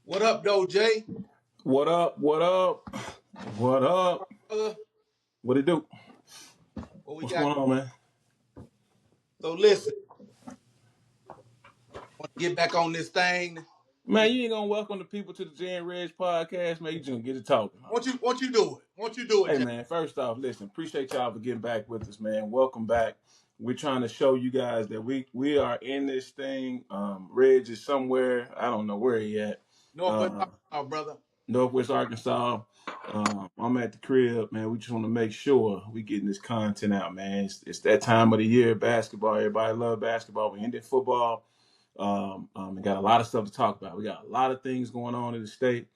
What up, though, Jay? What up? What up? What up? Brother, What it do? what we What's got? going on, man? So listen, want to get back on this thing. Man, you ain't gonna welcome the people to the JayNReg podcast, man. You just gonna get it talking. Won't you do it? Won't you do it, Hey, Jay? man. First off, listen. Appreciate y'all for getting back with us, man. Welcome back. We're trying to show you guys that we are in this thing. Reg is somewhere. I don't know where he at. Northwest Uh, Arkansas, brother. Northwest Arkansas. I'm at the crib, man. We just want to make sure we getting this content out, man. It's that time of the year, basketball. Everybody love basketball. We ended football. We got a lot of stuff to talk about. We got a lot of things going on in the state,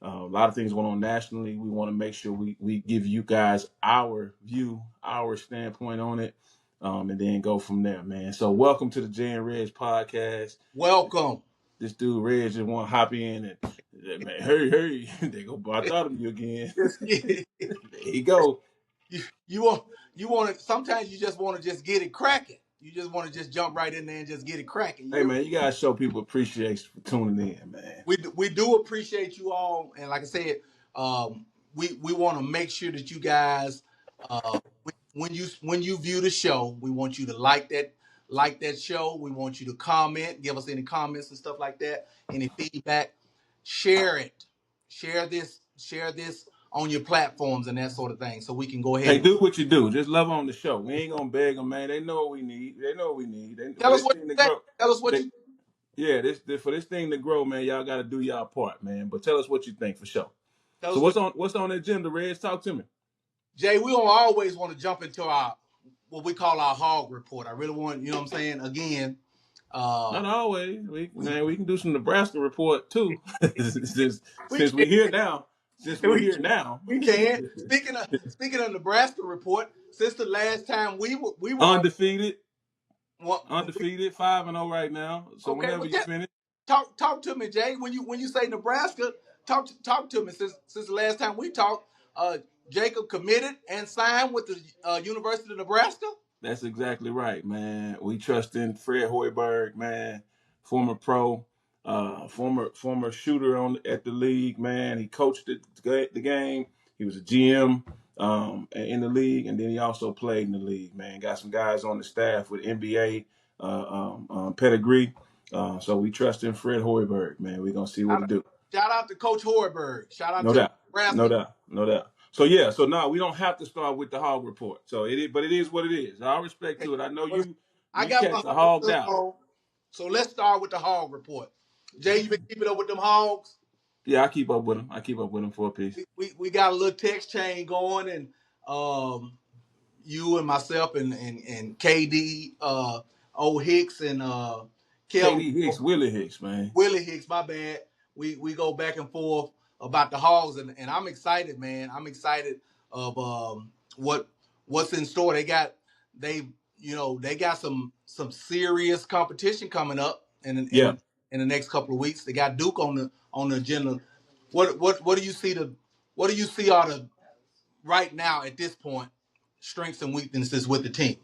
a lot of things going on nationally. We want to make sure we give you guys our view, our standpoint on it, and then go from there, man. So welcome to the JayNReg podcast. Welcome. This dude Reg just want to hop in man, hurry, they go. I thought of you again. Just get There you go. you want to. Sometimes you just want to just get it cracking. You just want to just jump right in there and just get it cracking. Hey man, you gotta show people appreciation for tuning in, man. We do appreciate you all, and like I said, we want to make sure that you guys, uh, when you view the show, we want you to like that show. We want you to comment, give us any comments and stuff like that, any feedback. Share it, share this on your platforms and that sort of thing, so we can go ahead Hey, and do what you do. Just love on the show. We ain't gonna beg them, man. They know what we need. They know what we need. For tell us this what thing to you think. grow, Tell us what they, you yeah, for this thing to grow, man. Y'all got to do y'all part, man. But tell us what you think for sure. tell So us what what's on the agenda, Reg? Talk to me. Jay. We don't always want to jump into our what we call our hog report. I really want, you know what I'm saying, again. Uh, Not always. We can do some Nebraska report too. we Since can, we here now. Since we we here can, now. we can. Speaking of Nebraska report, since the last time we were on, Undefeated. what, Undefeated. 5-0 right now. So okay, whenever well, you finish. talk to me, Jay. When you say Nebraska, talk to me. Since the last time we talked, Jacob committed and signed with the University of Nebraska. That's exactly right, man. We trust in Fred Hoiberg, man, former pro, former shooter at the league, man. He coached the game. He was a GM in the league, and then he also played in the league, man. Got some guys on the staff with NBA pedigree. So we trust in Fred Hoiberg, man. We're gonna see what Shout he out, do. shout out to Coach Hoiberg. Shout out No to doubt, no Nebraska. doubt, no doubt. So yeah, so now we don't have to start with the hog report. So but it is what it is. All respect Okay, to it. I know well, I you got my cats are hogged homework out. on, so let's start with the hog report. Jay, you been keeping up with them hogs? Yeah, I keep up with them. I keep up with them for a piece. We got a little text chain going, and you and myself and KD, old Hicks and Kelvin KD Hicks, Willie Hicks, man. Willie Hicks. My bad. We go back and forth about the hogs, and I'm excited, man. I'm excited of what's in store. They they got some serious competition coming up Yeah, in the next couple of weeks. They got Duke on the agenda. What do you see what do you see out of right now at this point strengths and weaknesses with the team?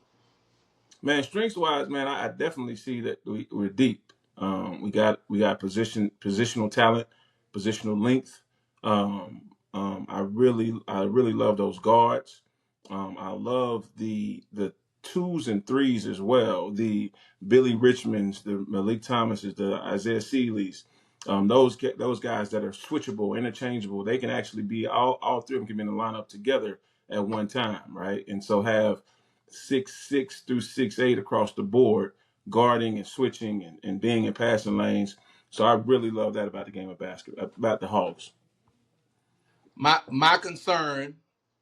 man. Strengths wise, man, I definitely see that we're deep. We got positional talent, positional length. I really love those guards. I love the twos and threes as well. The Billy Richmonds, the Malik Thomases, the Isaiah Seeleys. Those guys that are switchable, interchangeable. They can actually be all three of them can be in the lineup together at one time, right? And so have 6'6" through 6'8" across the board, guarding and switching and being in passing lanes. So I really love that about the game of basketball, about the Hogs. My concern,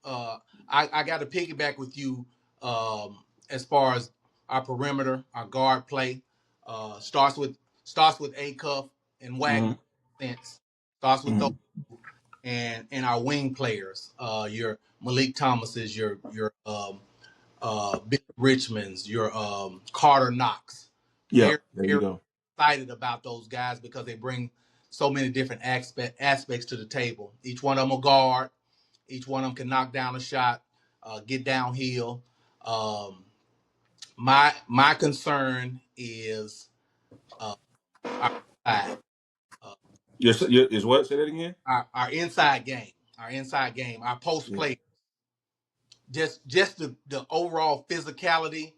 I got to piggyback with you as far as our perimeter, our guard play. Starts with A Cuff and Wagner. Mm-hmm. Sense starts with those Mm-hmm. and our wing players. Your Malik Thomases, your Big Richmonds, your Carter Knox. Yeah, Very there you very go. excited about those guys because they bring so many different aspects to the table. Each one of them a guard. Each one of them can knock down a shot, get downhill. Um, my concern is uh, our side. Uh, Is what? Say that again. Our inside game, our post Yeah. play, just the overall physicality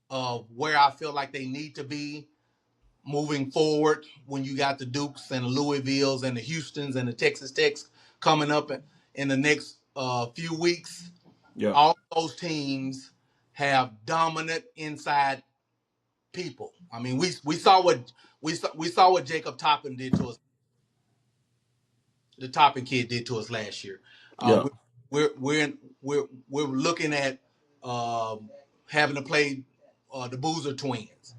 of where I feel like they need to be moving forward. When you got the Dukes and the Louisvilles and the Houstons and the Texas Techs coming up in the next few weeks, Yeah. all those teams have dominant inside people. I mean, we saw what we saw what Jacob Toppin did to us. The Toppin kid did to us last year. Yeah. We're looking at having to play the Boozer twins.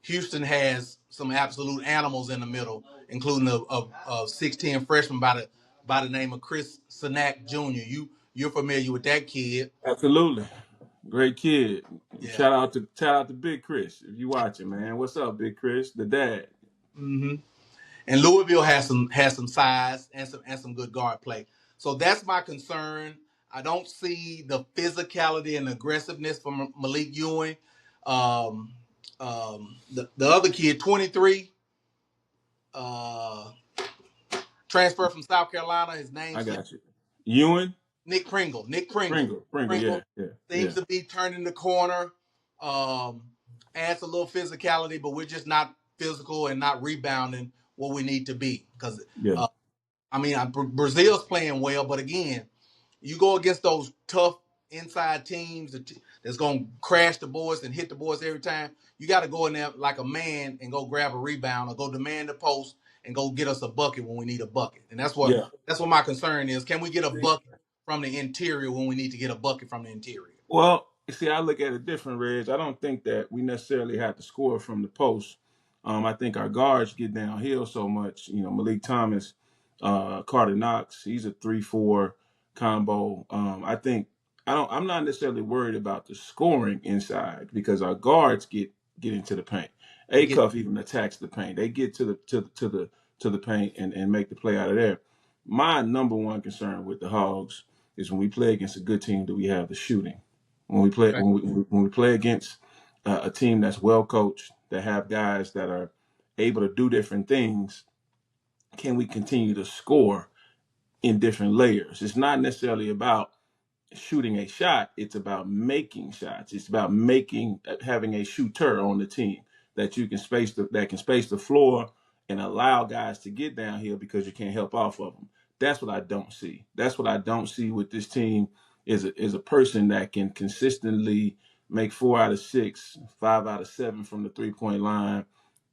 Houston has some absolute animals in the middle, including a 6'10" freshman by the name of Chris Sinak Jr. You're familiar with that kid. Absolutely. Great kid. Yeah. Shout out to Big Chris if you watching, man. What's up, Big Chris, the dad? Mm-hmm. And Louisville has some size and some good guard play. So that's my concern. I don't see the physicality and aggressiveness from Malik Ewing. Um, the other kid, 23, uh, transferred from South Carolina. His I name's got you. Ewan Nick Pringle. Nick Pringle. Pringle. Yeah, Pringle yeah, yeah. seems to be turning the corner. Um, adds a little physicality, but we're just not physical and not rebounding what we need to be. Because Yeah. I mean, Brazil's playing well, but again, you go against those tough inside teams that's going to crash the boards and hit the boards every time. You got to go in there like a man and go grab a rebound or go demand the post and go get us a bucket when we need a bucket. And Yeah. that's what my concern is. Can we get a bucket from the interior when we need to get a bucket from the interior? Well, you see, I look at it different, Reg. I don't think that we necessarily have to score from the post. I think our guards get downhill so much. Malik Thomas, Carter Knox, he's a 3-4 combo. I'm not necessarily worried about the scoring inside because our guards get into the paint. They get Acuff even attacks the paint. They get to the paint and make the play out of there. My number one concern with the Hogs is when we play against a good team, do we have the shooting? When we play against a team that's well coached, that have guys that are able to do different things, can we continue to score in different layers? It's not necessarily about shooting a shot, it's about making shots. It's about having a shooter on the team that can space the floor and allow guys to get downhill because you can't help off of them. That's what I don't see. That's what I don't see with this team is a person that can consistently make 4 out of 6, 5 out of 7 from the 3-point line,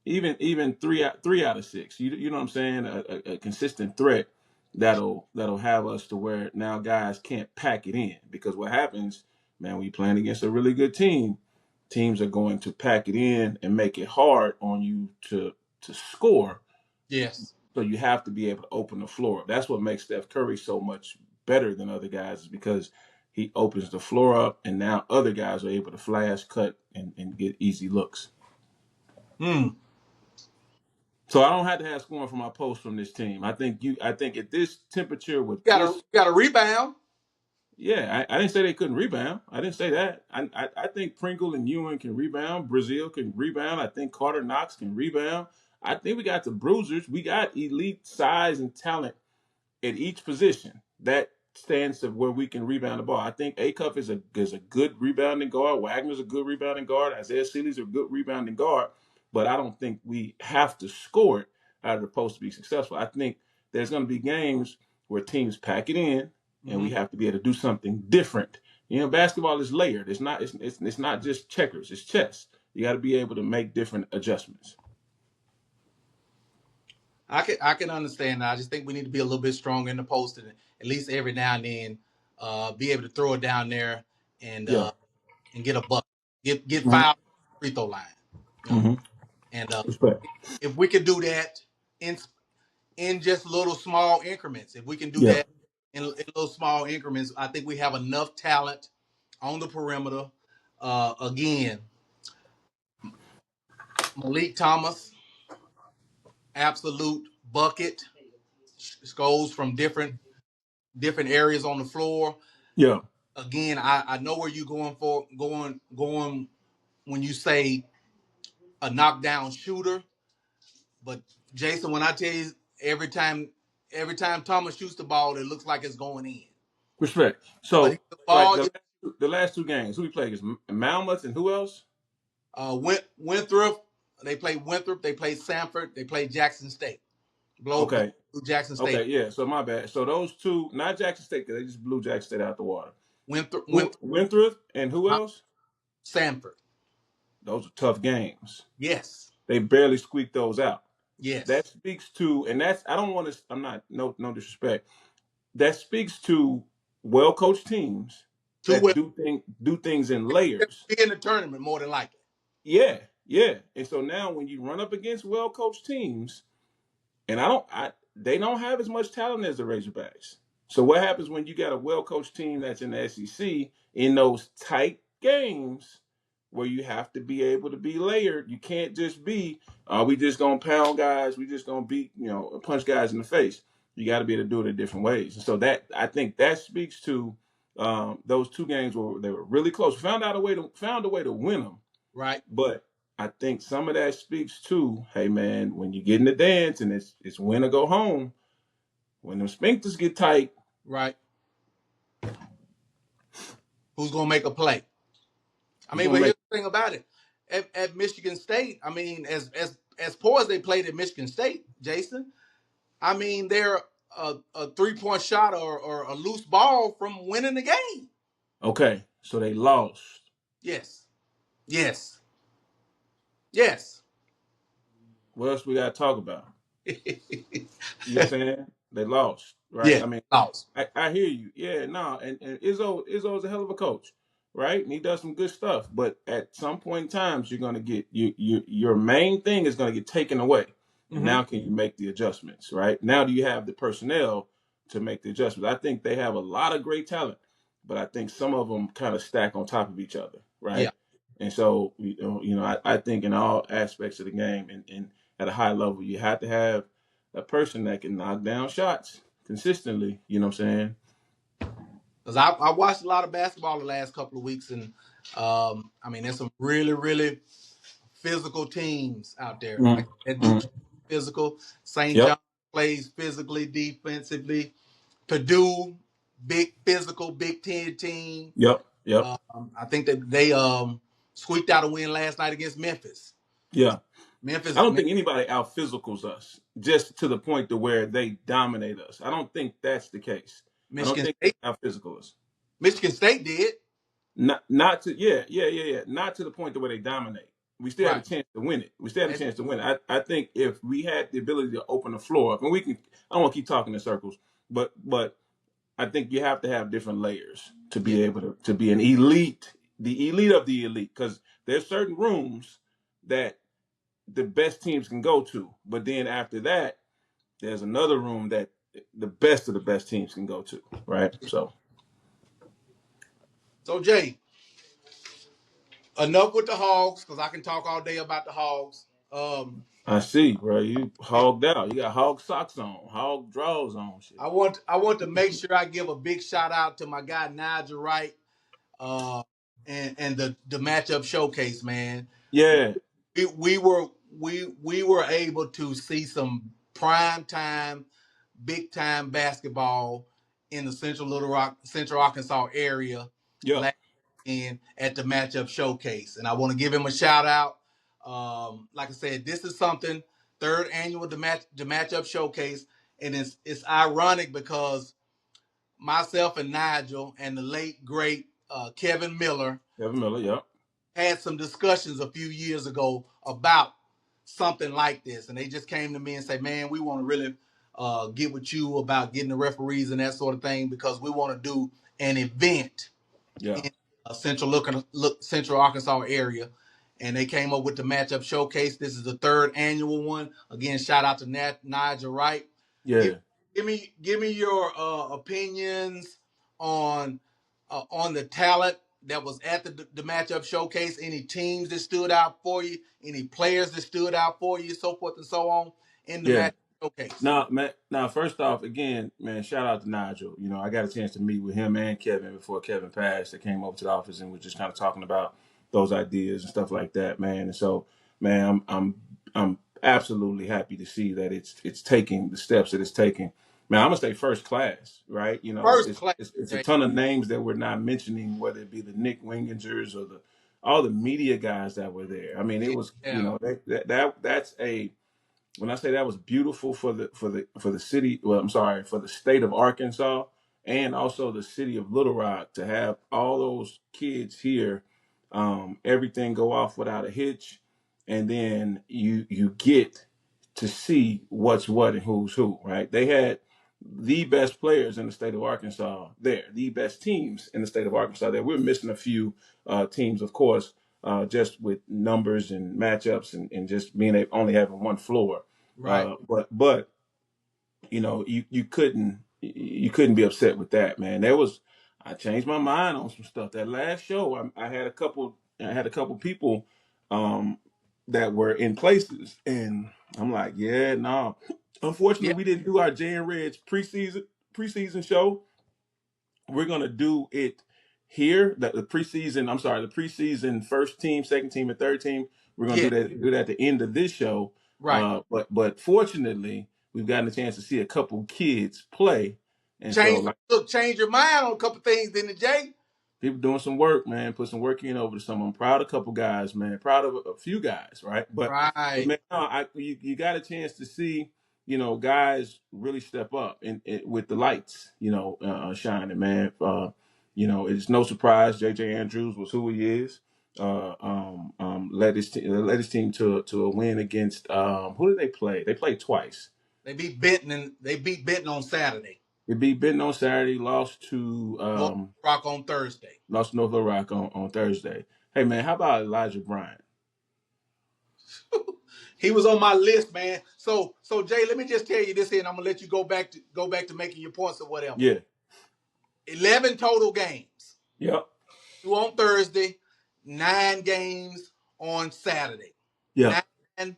even three out of 6. You know what I'm saying? A consistent threat that'll have us to where now guys can't pack it in because what happens, man, when you're playing against a really good team, teams are going to pack it in and make it hard on you to score. yes. So you have to be able to open the floor. That's what makes Steph Curry so much better than other guys is because he opens the floor up and now other guys are able to flash, cut, and get easy looks. Hmm. So I don't have to have scoring for my post from this team. I think at this temperature with this. Got a rebound. Yeah, I didn't say they couldn't rebound. I didn't say that. I think Pringle and Ewan can rebound. Brazil can rebound. I think Carter Knox can rebound. I think we got the bruisers. We got elite size and talent at each position. That stands to where we can rebound the ball. I think Acuff is a good rebounding guard. Wagner's a good rebounding guard. Isaiah Seeley's a good rebounding guard. But I don't think we have to score it out of the post to be successful. I think there's going to be games where teams pack it in, and Mm-hmm. we have to be able to do something different. Basketball is layered. It's not just checkers. It's chess. You got to be able to make different adjustments. I can understand that. I just think we need to be a little bit stronger in the post and at least every now and then be able to throw it down there and Yeah. uh, and get a bucket, get Mm-hmm. fouled free throw line. You know, Mm-hmm. and Respect. if we could do that in just little small increments, if we can do Yeah. that in little small increments, I think we have enough talent on the perimeter. Again, Malik Thomas, absolute bucket, goes from different areas on the floor. Yeah. Again, I know where you're going when you say a knockdown shooter, but Jason, when I tell you every time Thomas shoots the ball, it looks like it's going in. Respect. But So, the like ball, the last two games, who we played against? Malmuth and who else? Winthrop. They played Winthrop. They played Sanford. They played Jackson State. Blow Okay. Jackson State. Okay. Yeah. So my bad. So those two, not Jackson State, because they just blew Jackson State out the water. Winthrop, Winthrop and who else? Sanford. Those are tough games. Yes. They barely squeaked those out. That Yes. speaks to, and that's I don't want to. I'm not no disrespect. That speaks to well coached teams Too that well. do things in layers. Be in the tournament more than likely. Yeah, yeah. And so now when you run up against well coached teams, and they don't have as much talent as the Razorbacks. So what happens when you got a well coached team that's in the SEC in those tight games where you have to be able to be layered? You can't just be, we just gonna pound guys, we just gonna beat, punch guys in the face. You got to be able to do it in different ways. And so that I think that speaks to those two games where they were really close. Found a way to win them. Right. But I think some of that speaks to, hey man, when you get in the dance and it's win or go home, when them sphincters get tight. Right. Who's gonna make a play? I mean, but here's the thing about it. At Michigan State, I mean, as poor as they played at Michigan State, Jason, I mean, they're a 3-point shot or a loose ball from winning the game. Okay, so they lost. Yes. Yes. Yes. What else we got to talk about? You know what I'm saying? They lost, right? Yeah, I mean, lost. I hear you. Yeah, no, and Izzo's a hell of a coach, right? And he does some good stuff. But at some point in times, you're gonna get your main thing is gonna get taken away. And now can you make the adjustments, right? Now do you have the personnel to make the adjustments? I think they have a lot of great talent, but I think some of them kind of stack on top of each other, Yeah. right? And so I think in all aspects of the game and at a high level, you have to have a person that can knock down shots consistently. You know what I'm saying? Because I watched a lot of basketball the last couple of weeks, and I mean, there's some really, really physical teams out there. Mm, Like that Duke mm. physical, St. John Yep, plays physically, defensively. Purdue, big physical, Big Ten team. yep. I think that they squeaked out a win last night against Memphis. Yeah. I Memphis, don't think anybody out physicals us just to the point to where they dominate us. I don't think that's the case. I don't Michigan think they State, out physical us. Michigan State did. Not to yeah. Not to the point to where they dominate. We still had a Right. chance to win it. We still had a chance to win it. I think if we had the ability to open the floor up, and we can, I don't want to keep talking in circles, but I think you have to have different layers to be able to be an elite, the elite of the elite, because there's certain rooms that the best teams can go to, but then after that, there's another room that the best of the best teams can go to, right? So Jay, enough with the Hogs because I can talk all day about the Hogs. I see, bro. You hogged out. You got hog socks on, hog drawers on, shit. I want to make sure I give a big shout out to my guy Nigel Wright, uh, and the matchup showcase, man. Yeah, We were able to see some prime time, big time basketball in the Central Arkansas area yeah, last weekend at the matchup showcase, and I want to give him a shout out. Like I said, this is something third annual the matchup showcase, and it's ironic because myself and Nigel and the late great Kevin Miller Kevin Miller, yeah, had some discussions a few years ago about something like this, and they just came to me and said, "Man, we want to really get with you about getting the referees and that sort of thing because we want to do an event yeah, in a Central Arkansas area." And they came up with the matchup showcase. This is the third annual one. Again, shout out to Nigel Wright. yeah. Give me your opinions on the talent that was at the matchup showcase. Any teams that stood out for you? Any players that stood out for you? So forth and so on in the Yeah. matchup showcase. Now, man, first off, again, man, shout out to Nigel. You know, I got a chance to meet with him and Kevin before Kevin passed. They came over to the office and was just kind of talking about those ideas and stuff like that, man. And so, man, I'm absolutely happy to see that it's taking the steps that it's taking. Man, I'm gonna say first class, right? You know, First class, it's a Jay. ton of names that we're not mentioning, whether it be the Nick Wingingers or the all the media guys that were there. I mean, it was, you Yeah, know, that's a when I say that was beautiful for the city, well, I'm sorry, for the state of Arkansas and also the city of Little Rock to have all those kids here, everything go off without a hitch, and then you get to see what's what and who's who, right? They had the best players in the state of Arkansas there, the best teams in the state of Arkansas there. We're missing a few teams, of course, just with numbers and matchups and just being only having one floor. right. But you know you couldn't be upset with that, man. I changed my mind on some stuff. That last show, I had a couple people um, that were in places, and I'm like, yeah, no. Unfortunately, Yeah, we didn't do our JayNReg preseason show. We're gonna do it here. The preseason. I'm sorry, the preseason first team, second team, and third team. We're gonna yeah, do that at the end of this show. right. But fortunately, we've gotten a chance to see a couple kids play, and so like Change your mind on a couple things, didn't it, Jay? people doing some work, man, put some work in over the summer. I'm proud of a couple guys, man. Proud of a few guys, right? But Right. man, no, you got a chance to see, guys really step up and with the lights, shining, man. It's no surprise J.J. Andrews was who he is. Led his team to a win against who did they play? They played twice. They beat Benton on Saturday. They beat Benton on Saturday, lost to North Rock on Thursday. North Little Rock on Thursday. Hey man, how about Elijah Bryant? He was on my list, man. So Jay, let me just tell you this here, and I'm gonna let you go back to making your points or whatever. Yeah. 11 total games. Yep. 2 on Thursday, 9 games on Saturday. Yep. 9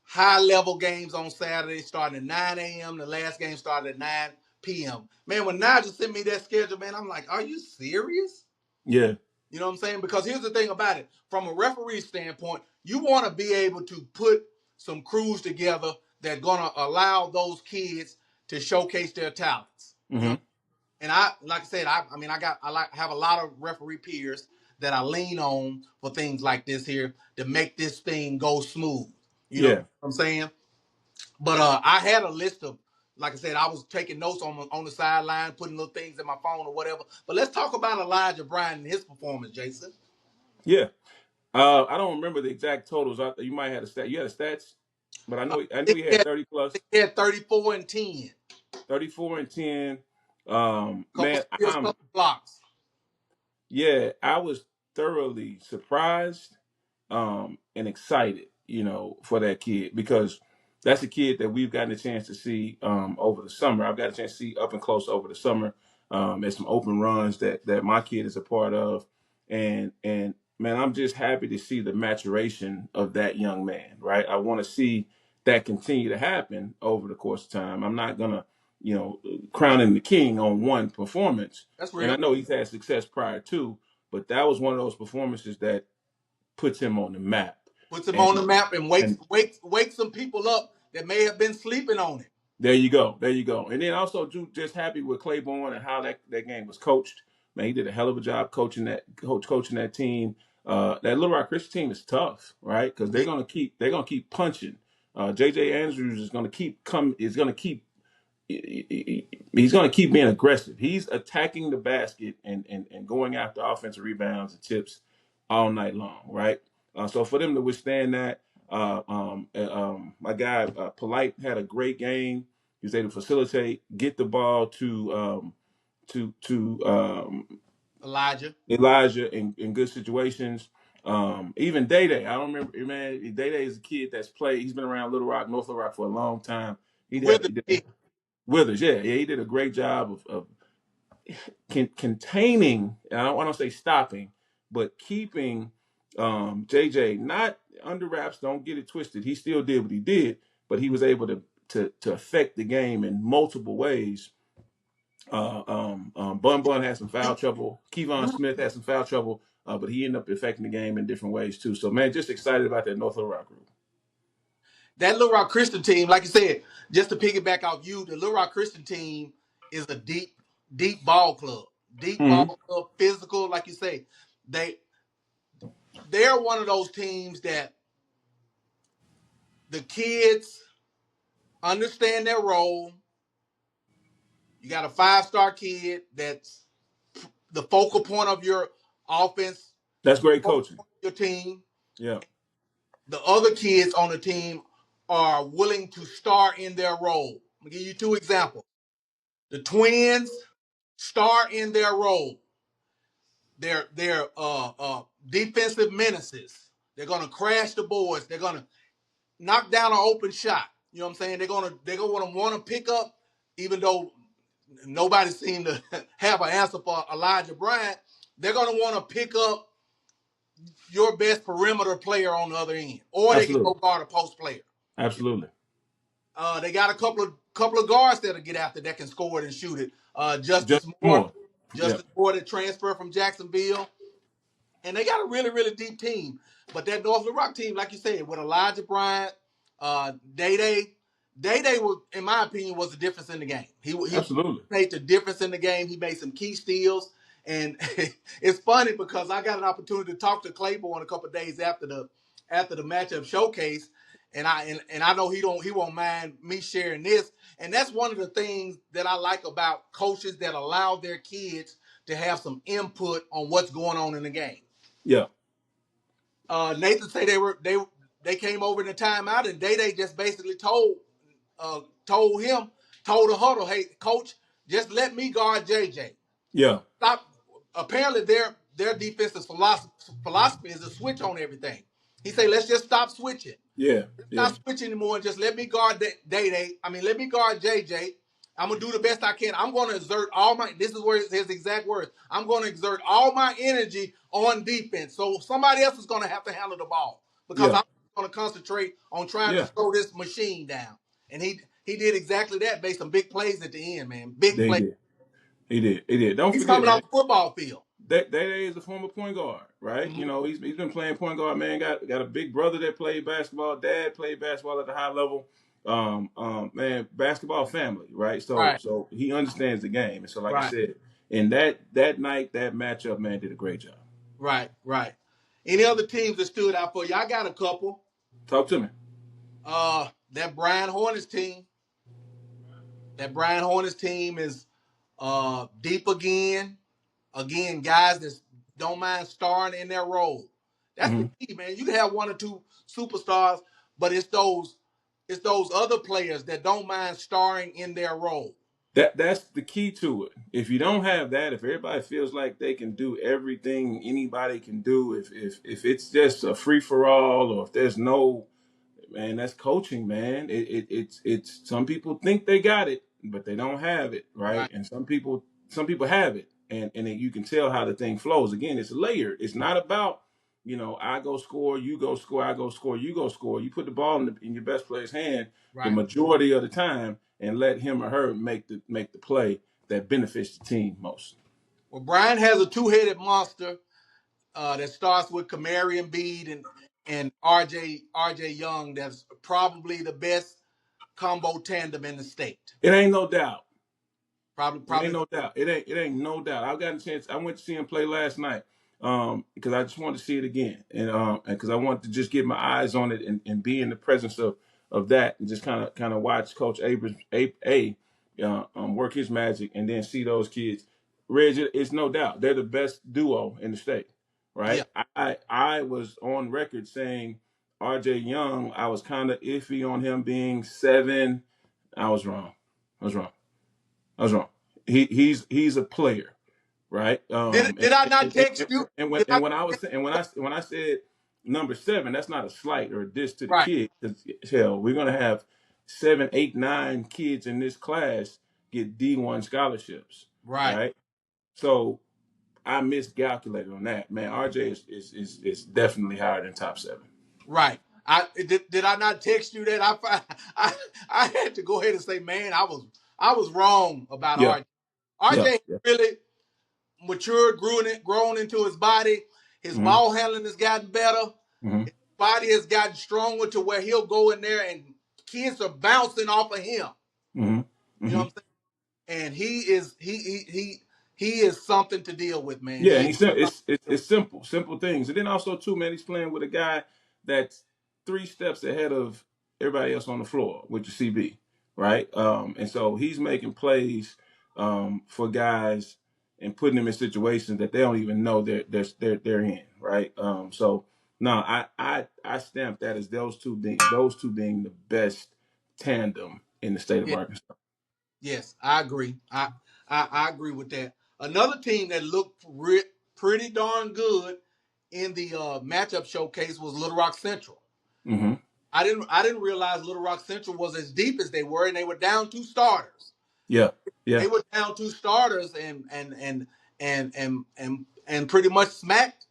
high level games on Saturday, starting at 9 a.m. The last game started at 9 p.m. Man, when Nigel sent me that schedule, man, I'm like, are you serious? Yeah. You know what I'm saying? Because here's the thing about it. From a referee standpoint, you want to be able to put some crews together that going to allow those kids to showcase their talents. You Mm-hmm. know, and like I said, I have a lot of referee peers that I lean on for things like this here to make this thing go smooth. You know what Yeah. I'm saying? But I had a list of, like I said, I was taking notes on the sideline, putting little things in my phone or whatever. But let's talk about Elijah Bryant and his performance, Jason. Yeah. I don't remember the exact totals. You might have a stat. You had a stats, but I I know I knew think he he had had, 30 plus, he had 34 and 10, 34 and 10. couple Man, steals, couple blocks. I was thoroughly surprised and excited, for that kid because that's a kid that we've gotten a chance to see over the summer. I've got a chance to see up and close over the summer at some open runs that my kid is a part of, and man, I'm just happy to see the maturation of that young man. Right, I want to see that continue to happen over the course of time. I'm not gonna, crowning the king on one performance, That's and I real. know he's had success prior to, but that was one of those performances that puts him on the map. Puts him And on the map and and wakes some people up that may have been sleeping on it. there you go. There you go. And then also just happy with Claiborne and how that game was coached. Man, he did a hell of a job coaching that team. That Little Rock Christian team is tough, right? Because Yeah. they're gonna keep punching. JJ Andrews is gonna keep he's going to keep being aggressive. He's attacking the basket and going after offensive rebounds and tips all night long, right? So for them to withstand that, my guy Polite had a great game. He was able to facilitate, get the ball to Elijah. Elijah in good situations. Even Day Day, I don't remember, man. Day Day is a kid that's played. He's been around North Little Rock for a long time. With He did the Withers, yeah, he did a great job of containing. And I don't say stopping, but keeping JJ not under wraps. Don't get it twisted. He still did what he did, but he was able to affect the game in multiple ways. Bun Bun had some foul trouble. Kevon you Smith had some foul trouble, but he ended up affecting the game in different ways too. So man, just excited about that North Little Rock group. that Little Rock Christian team, like you said, just to piggyback off you, the Little Rock Christian team is a deep ball club. Deep Hmm. ball club, physical, like you say. They they're one of those teams that the kids understand their role. You got a 5-star kid that's the focal point of your offense, That's great focal coaching. point of your team. Yeah, The other kids on the team are willing to star in their role. I'm gonna give you 2 examples. The twins star in their role. They're defensive menaces. They're gonna crash the boards. They're gonna knock down an open shot. You know what I'm saying? They're gonna want to pick up, even though nobody seemed to have an answer for Elijah Bryant. They're gonna want to pick up your best perimeter player on the other end, or they can go absolutely, guard a post player. absolutely. They got a couple of guards that'll get after that can score it and shoot it. Just Justice Moore, more. Yeah, Justice Moore that transferred from Jacksonville. And they got a really, really deep team. But that North Little Rock team, like you said, with Elijah Bryant, Day Day, Day Day was, in my opinion, was the difference in the game. He absolutely. made the difference in the game. He made some key steals, and it's funny because I got an opportunity to talk to Claiborne a couple of days after the matchup showcase, and I know he won't mind me sharing this. And that's one of the things that I like about coaches that allow their kids to have some input on what's going on in the game. Yeah, Nathan say they came over in the timeout, and Day just basically told the huddle, hey coach, just let me guard JJ. yeah, Stop. Apparently their defensive philosophy is to switch on everything. He said, let's just stop switching. yeah, yeah, Not switch anymore and just let me guard Day. I mean, let me guard JJ. I'm gonna do the best I can. I'm gonna exert all my. This is where his exact words. I'm gonna exert all my energy on defense. So somebody else is gonna have to handle the ball because yeah, I'm gonna concentrate on trying to yeah. slow this machine down. And he did exactly that. Made some big plays at the end, man. Big They plays. did. He did. He did. Don't He's forget, coming man. off the football field. That is a former point guard, right? Mm-hmm. You know, he's been playing point guard. Man, got a big brother that played basketball. Dad played basketball at the high level. Man, basketball family, right? So Right, so he understands the game. And so, like I right, said, in that night, that matchup, man, did a great job. right. Any other teams that stood out for you? I got a couple. Talk to me. That Brian Hornets team. That Brian Hornets team is deep again. Again, guys that don't mind starring in their role. That's the Hmm. key, man. You can have 1 or 2 superstars, but it's those other players that don't mind starring in their role. That's the key to it. If you don't have that, if everybody feels like they can do everything anybody can do, if it's just a free for all, or if there's no, man, that's coaching, man. It's some people think they got it, but they don't have it, right? Right, And some people have it, and you can tell how the thing flows. Again, it's layered. It's not about, I go score, you go score, I go score, you go score. You put the ball in your best player's hand the right. majority of the time, and let him or her make the play that benefits the team most. Well, Brian has a two-headed monster that starts with Kamari and Bede and RJ Young. That's probably the best combo tandem in the state. It ain't no doubt. Probably, It ain't probably. no doubt. It ain't no doubt. I've gotten a chance. I went to see him play last night because I just wanted to see it again, and because I wanted to just get my eyes on it and be in the presence of that, and just kind of watch Coach Abrams work his magic, and then see those kids. Reg, it's no doubt they're the best duo in the state, Yeah, right? I was on record saying R.J. Young. I was kind of iffy on him being 7. I was wrong. I was wrong. I was wrong. He's a player, right? Did I not text you? Did I? When I said number 7, that's not a slight or a diss to the Right, kid. 'Cause, hell, we're gonna have 7, 8, 9 kids in this class get D1 scholarships, right, right? So I miscalculated on that. Man, RJ is definitely higher than top 7. right. Did I not text you that? I had to go ahead and say, man, I was wrong about Yeah, RJ. yeah, RJ yeah. really matured, grown into his body. His Hmm. ball handling has gotten better. Hmm. body has gotten stronger to where he'll go in there and kids are bouncing off of him. Mm-hmm. You know Mm-hmm. what I'm saying? And he is something to deal with, man. Yeah, He and is something to deal it's simple things, and then also too, man, he's playing with a guy that's 3 steps ahead of everybody else on the floor, which is CB, right? And so he's making plays for guys and putting them in situations that they don't even know they're in, right? So no, I stamp that as those two being the best tandem in the state of with. Arkansas. Yes, I agree. I agree with that. Another team that looked pretty darn good in the matchup showcase was Little Rock Central. Mm-hmm. I didn't realize Little Rock Central was as deep as they were, and they were down 2 starters. Yeah, yeah, They were down 2 starters and pretty much smacked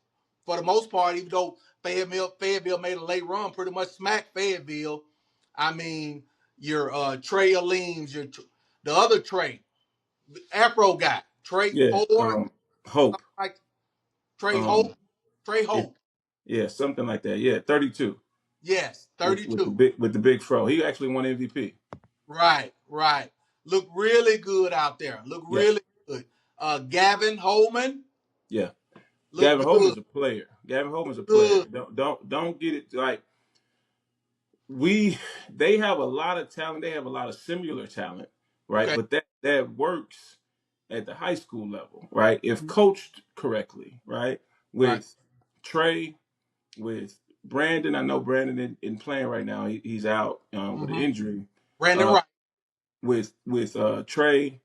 for the most part. Even though Fayetteville made a late run, pretty much smacked Fayetteville. I mean, your Trey Aleems, the other Trey, Afro guy, Trey yeah. Ford, Hope. like Trey Um, Hope, Trey it, Hope. yeah, something like that. Yeah, 32 Yes, with 32. the big fro. He actually won MVP. Right, right. Look really good out there. Look Yeah, really good. Gavin Holman, yeah. look Gavin good, Holman's a player. Gavin Holman's a player. good. Don't get it like we. They have a lot of talent. They have a lot of similar talent, right? Okay, But that works at the high school level, right? If coached correctly, right? right. With Trey, with Brandon. I know Brandon in playing right now. He's out with an Mm-hmm. injury. Brandon Uh, Wright. with Trey,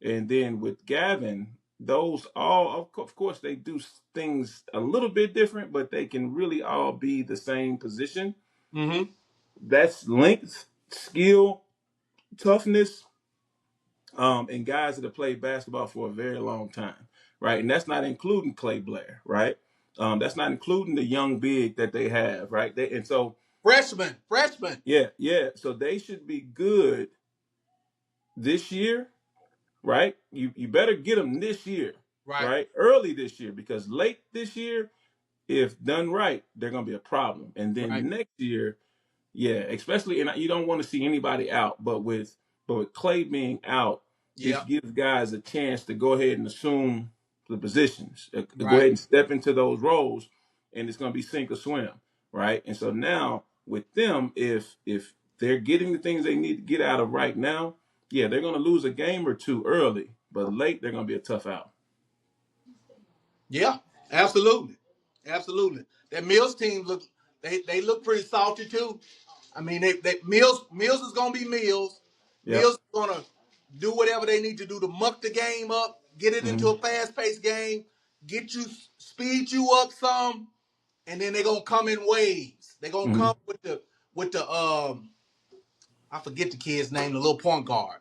and then with Gavin, those all of course they do things a little bit different, but they can really all be the same position. Mm-hmm. That's length, skill, toughness, and guys that have played basketball for a very long time, right? And that's not including Clay Blair, right? That's not including the young big that they have, right? And so Freshman. yeah. So they should be good this year, right? You better get them this year, Right, right? Early this year, because late this year, if done right, they're gonna be a problem. And right. then next year, yeah, especially, and you don't want to see anybody out, but with Clay being out, Yeah, it gives guys a chance to go ahead and assume the positions, go right. ahead and step into those roles, and it's going to be sink or swim, right? And so now with them, if they're getting the things they need to get out of right now, yeah, they're going to lose a game or two early, but late they're going to be a tough out. Yeah, absolutely. Absolutely. That Mills team they look pretty salty too. I mean, they Mills is gonna be Mills. Yep. Mills is gonna do whatever they need to do to muck the game up, get it into Mm-hmm. a fast-paced game, get you speed you up some, and then they're gonna come in waves. They're gonna Mm-hmm. come with the I forget the kid's name, the little point guard.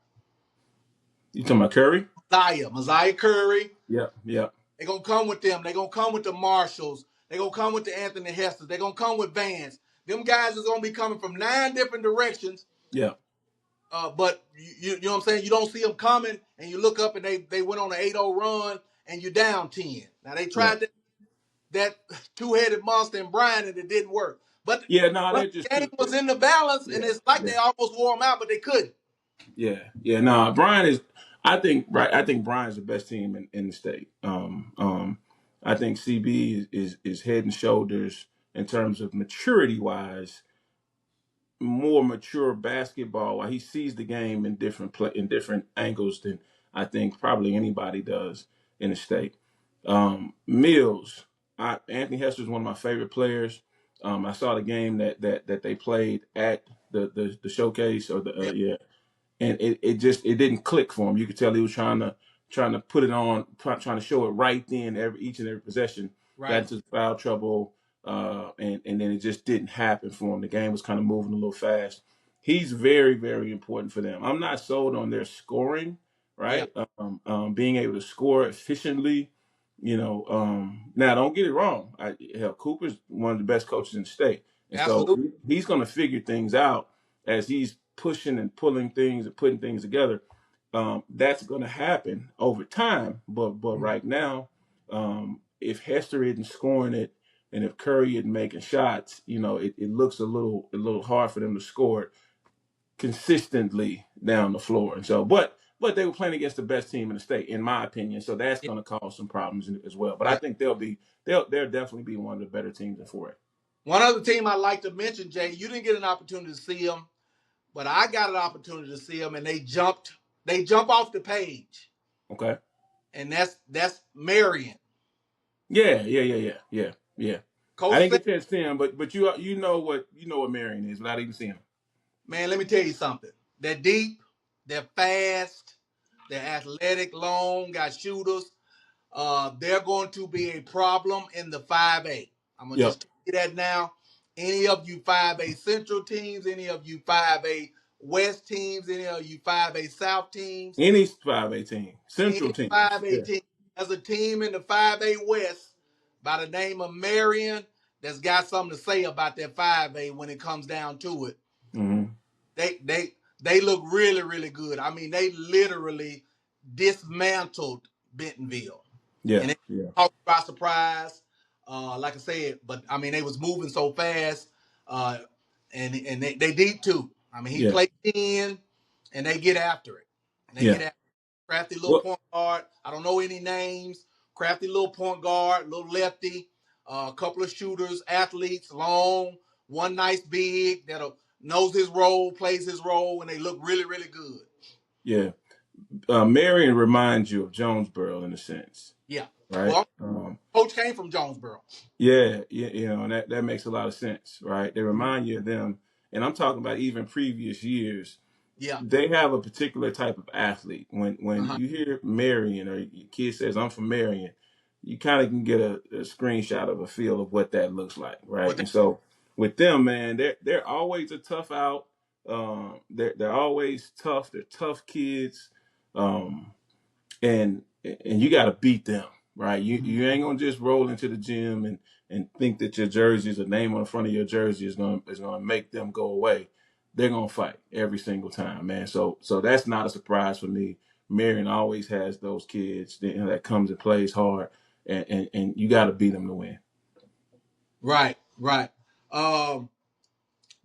You talking about Curry? Messiah Curry. Yep. Yep. They're gonna come with them. They're gonna come with the Marshalls. They're gonna come with the Anthony Hesters. They're gonna come with Vans. Them guys is gonna be coming from 9 different directions. Yep. But you know what I'm saying? You don't see them coming, and you look up and they went on an 8-0 run, and you're down 10. Now they Yeah. tried that two-headed monster in Bryan, and it didn't work. Yeah. No, But they're just the game too. was in the balance, and Yeah. it's like Yeah. they almost wore them out, but they couldn't. Yeah, yeah. No, Brian is. I think right. I think Brian's the best team in the state. I think CB is head and shoulders in terms of maturity wise, more mature basketball. While he sees the game in different angles than I think probably anybody does in the state. Mills, Anthony Hester is one of my favorite players. I saw the game that they played at the showcase or the Yeah, yeah, and it didn't click for him. You could tell he was trying to put it on, trying to show it right then, each and every possession. Got right. into foul trouble, and then it just didn't happen for him. The game was kind of moving a little fast. He's very very important for them. I'm not sold on their scoring, Yeah, right? Being able to score efficiently. Now don't get it wrong. Hell, Cooper's one of the best coaches in the state, and so absolutely. he's going to figure things out as he's pushing and pulling things and putting things together. That's going to happen over time. But right now, if Hester isn't scoring it and if Curry isn't making shots, it looks a little hard for them to score it consistently down the floor. And so, but they were playing against the best team in the state, in my opinion. So that's Yeah, going to cause some problems as well. But I right. think they'll definitely be one of the better teams in 4A. One other team I like to mention, Jay, you didn't get an opportunity to see them, but I got an opportunity to see them, and they jump off the page, Okay. and that's Marion. Yeah. I Coach didn't said, get to see him, but you know what Marion is without even seeing him. man, let me tell you something. They're deep, they're fast, they're athletic, long, got shooters. They're going to be a problem in the 5A. I'm gonna Yep. just tell you that now. Any of you 5A Central teams, any of you 5A West teams, any of you 5A South teams, Any 5A team, Central any teams. 5A Yeah. team. There's a team in the 5A West by the name of Marion that's got something to say about that 5A when it comes down to it. Hmm. They look really, really good. I mean, they literally dismantled Bentonville. Yeah. And it Yeah. caught me by surprise. Like I said, but I mean they was moving so fast. Uh, and they deep too. I mean he Yeah. played 10 and they get after it. And they get Yeah. after it. Crafty little Well, point guard. I don't know any names. Crafty little point guard, little lefty, a couple of shooters, athletes, long, one nice big that knows his role, plays his role, and they look really, really good. yeah. Marion reminds you of Jonesboro in a sense, Yeah. right? Well, coach came from Jonesboro. Yeah, and that makes a lot of sense, right? They remind you of them, and I'm talking about even previous years. Yeah. They have a particular type of athlete. When Uh-huh. you hear Marion or your kid says I'm from Marion, you kind of can get a screenshot of a feel of what that looks like, right? What they, And so with them, man, they're always a tough out. They're always tough. They're tough kids. Um, and you got to beat them, right? You ain't gonna just roll into the gym and think that your jersey is a name on the front of your jersey is gonna make them go away. They're gonna fight every single time, man. So that's not a surprise for me. Marion always has those kids that comes and plays hard, and you got to beat them to win. right, right. Um,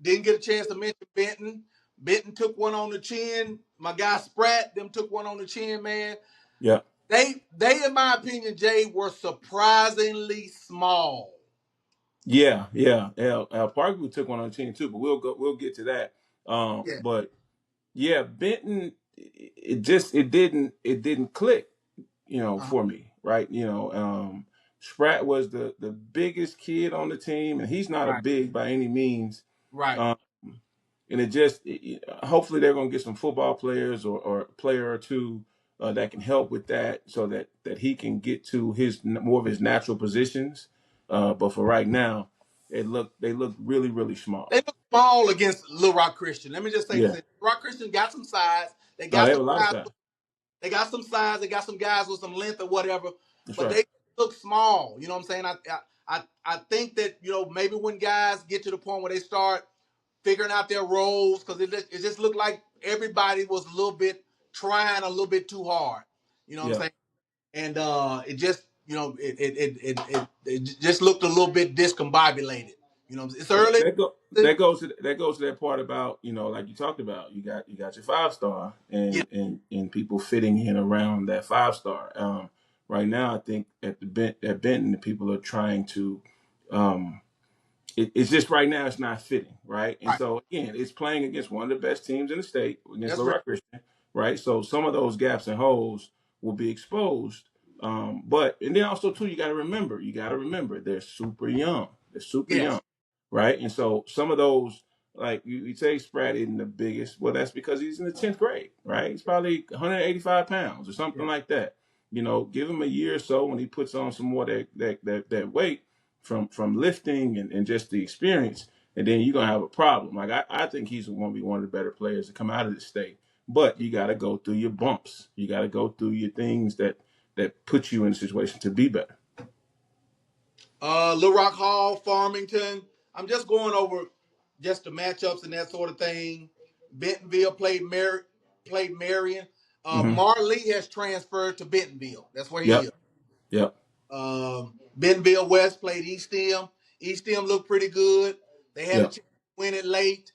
didn't get a chance to mention Benton. Benton took one on the chin. My guy Spratt, them took one on the chin, man. Yeah, They, in my opinion, Jay, were surprisingly small. yeah. Parkview took one on the team too, but we'll get to that. Yeah. But yeah, Benton, it didn't click, Uh-huh. for me, right? Spratt was the biggest kid on the team, and he's not a Right. big by any means. Right. Um, and hopefully they're going to get some football players or a player or two that can help with that, so that he can get to his more of his natural positions. But for right now, they look really really They small. look small against Little Rock Christian. Let me just say this: Yeah, Little Rock Christian got some size. They no, got they have some a lot of guys. size. They got some size. They got some guys with some length or whatever. That's But right. they look small. You know what I'm saying? I think that maybe when guys get to the point where they start figuring out their roles, because it just looked like everybody was a little bit trying a little bit too hard. You know what I'm Yeah. saying? And it just it just looked a little bit discombobulated. It's Well, early. that goes to that part about, like you talked about, you got your 5 star Yeah, and people fitting in around that 5 star. Right now, I think at Benton, the people are trying to um, it's just right now it's not fitting, right? And right. so again, it's playing against one of the best teams in the state, against That's Little right. Rock Christian, right? So some of those gaps and holes will be exposed. But and then also too, you got to remember they're super young. They're super young, Yes. right? And so some of those, like you say, Spratt isn't the biggest. Well, that's because he's in the 10th grade, right? He's probably 185 pounds or something Yeah. like that. Give him a year or so when he puts on some more that weight from lifting and just the experience, and then you're gonna have a problem. Like I think he's gonna be one of the better players to come out of the state. But you got to go through your bumps. You got to go through your things that put you in a situation to be better. Little Rock Hall, Farmington. I'm just going over just the matchups and that sort of thing. Bentonville played Marion. Hmm. Marley has transferred to Bentonville. That's where he Yep. is. Yep. Bentonville West played East End. Each team look pretty good. They had a Yeah, chance to win it late.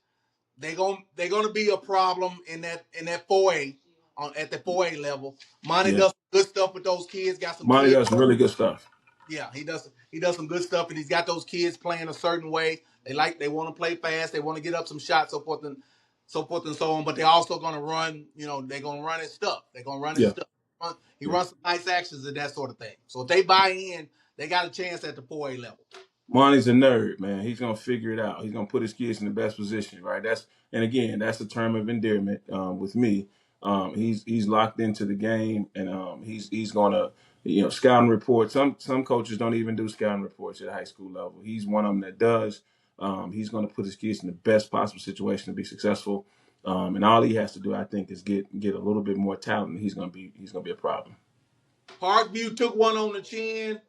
They're gonna be a problem in that 4A on at the 4A level. Monty yeah. does good stuff with those kids. Got some Monty kids. does some really good stuff. Yeah, he does some good stuff, and he's got those kids playing a certain way. They want to play fast. They want to get up some shots, so on. But they're also gonna run. They're gonna run his stuff. They're gonna run his Yeah, stuff. He yeah. runs some nice actions and that sort of thing. So if they buy in, they got a chance at the 4A level. Monty's a nerd, man. He's gonna figure it out. He's gonna put his kids in the best position, right? And again, that's a term of endearment with me. He's locked into the game, and he's gonna scouting reports. Some coaches don't even do scouting reports at high school level. He's one of them that does. He's gonna put his kids in the best possible situation to be successful. And all he has to do, I think, is get a little bit more talent. And he's gonna be a problem. Parkview took one on the chin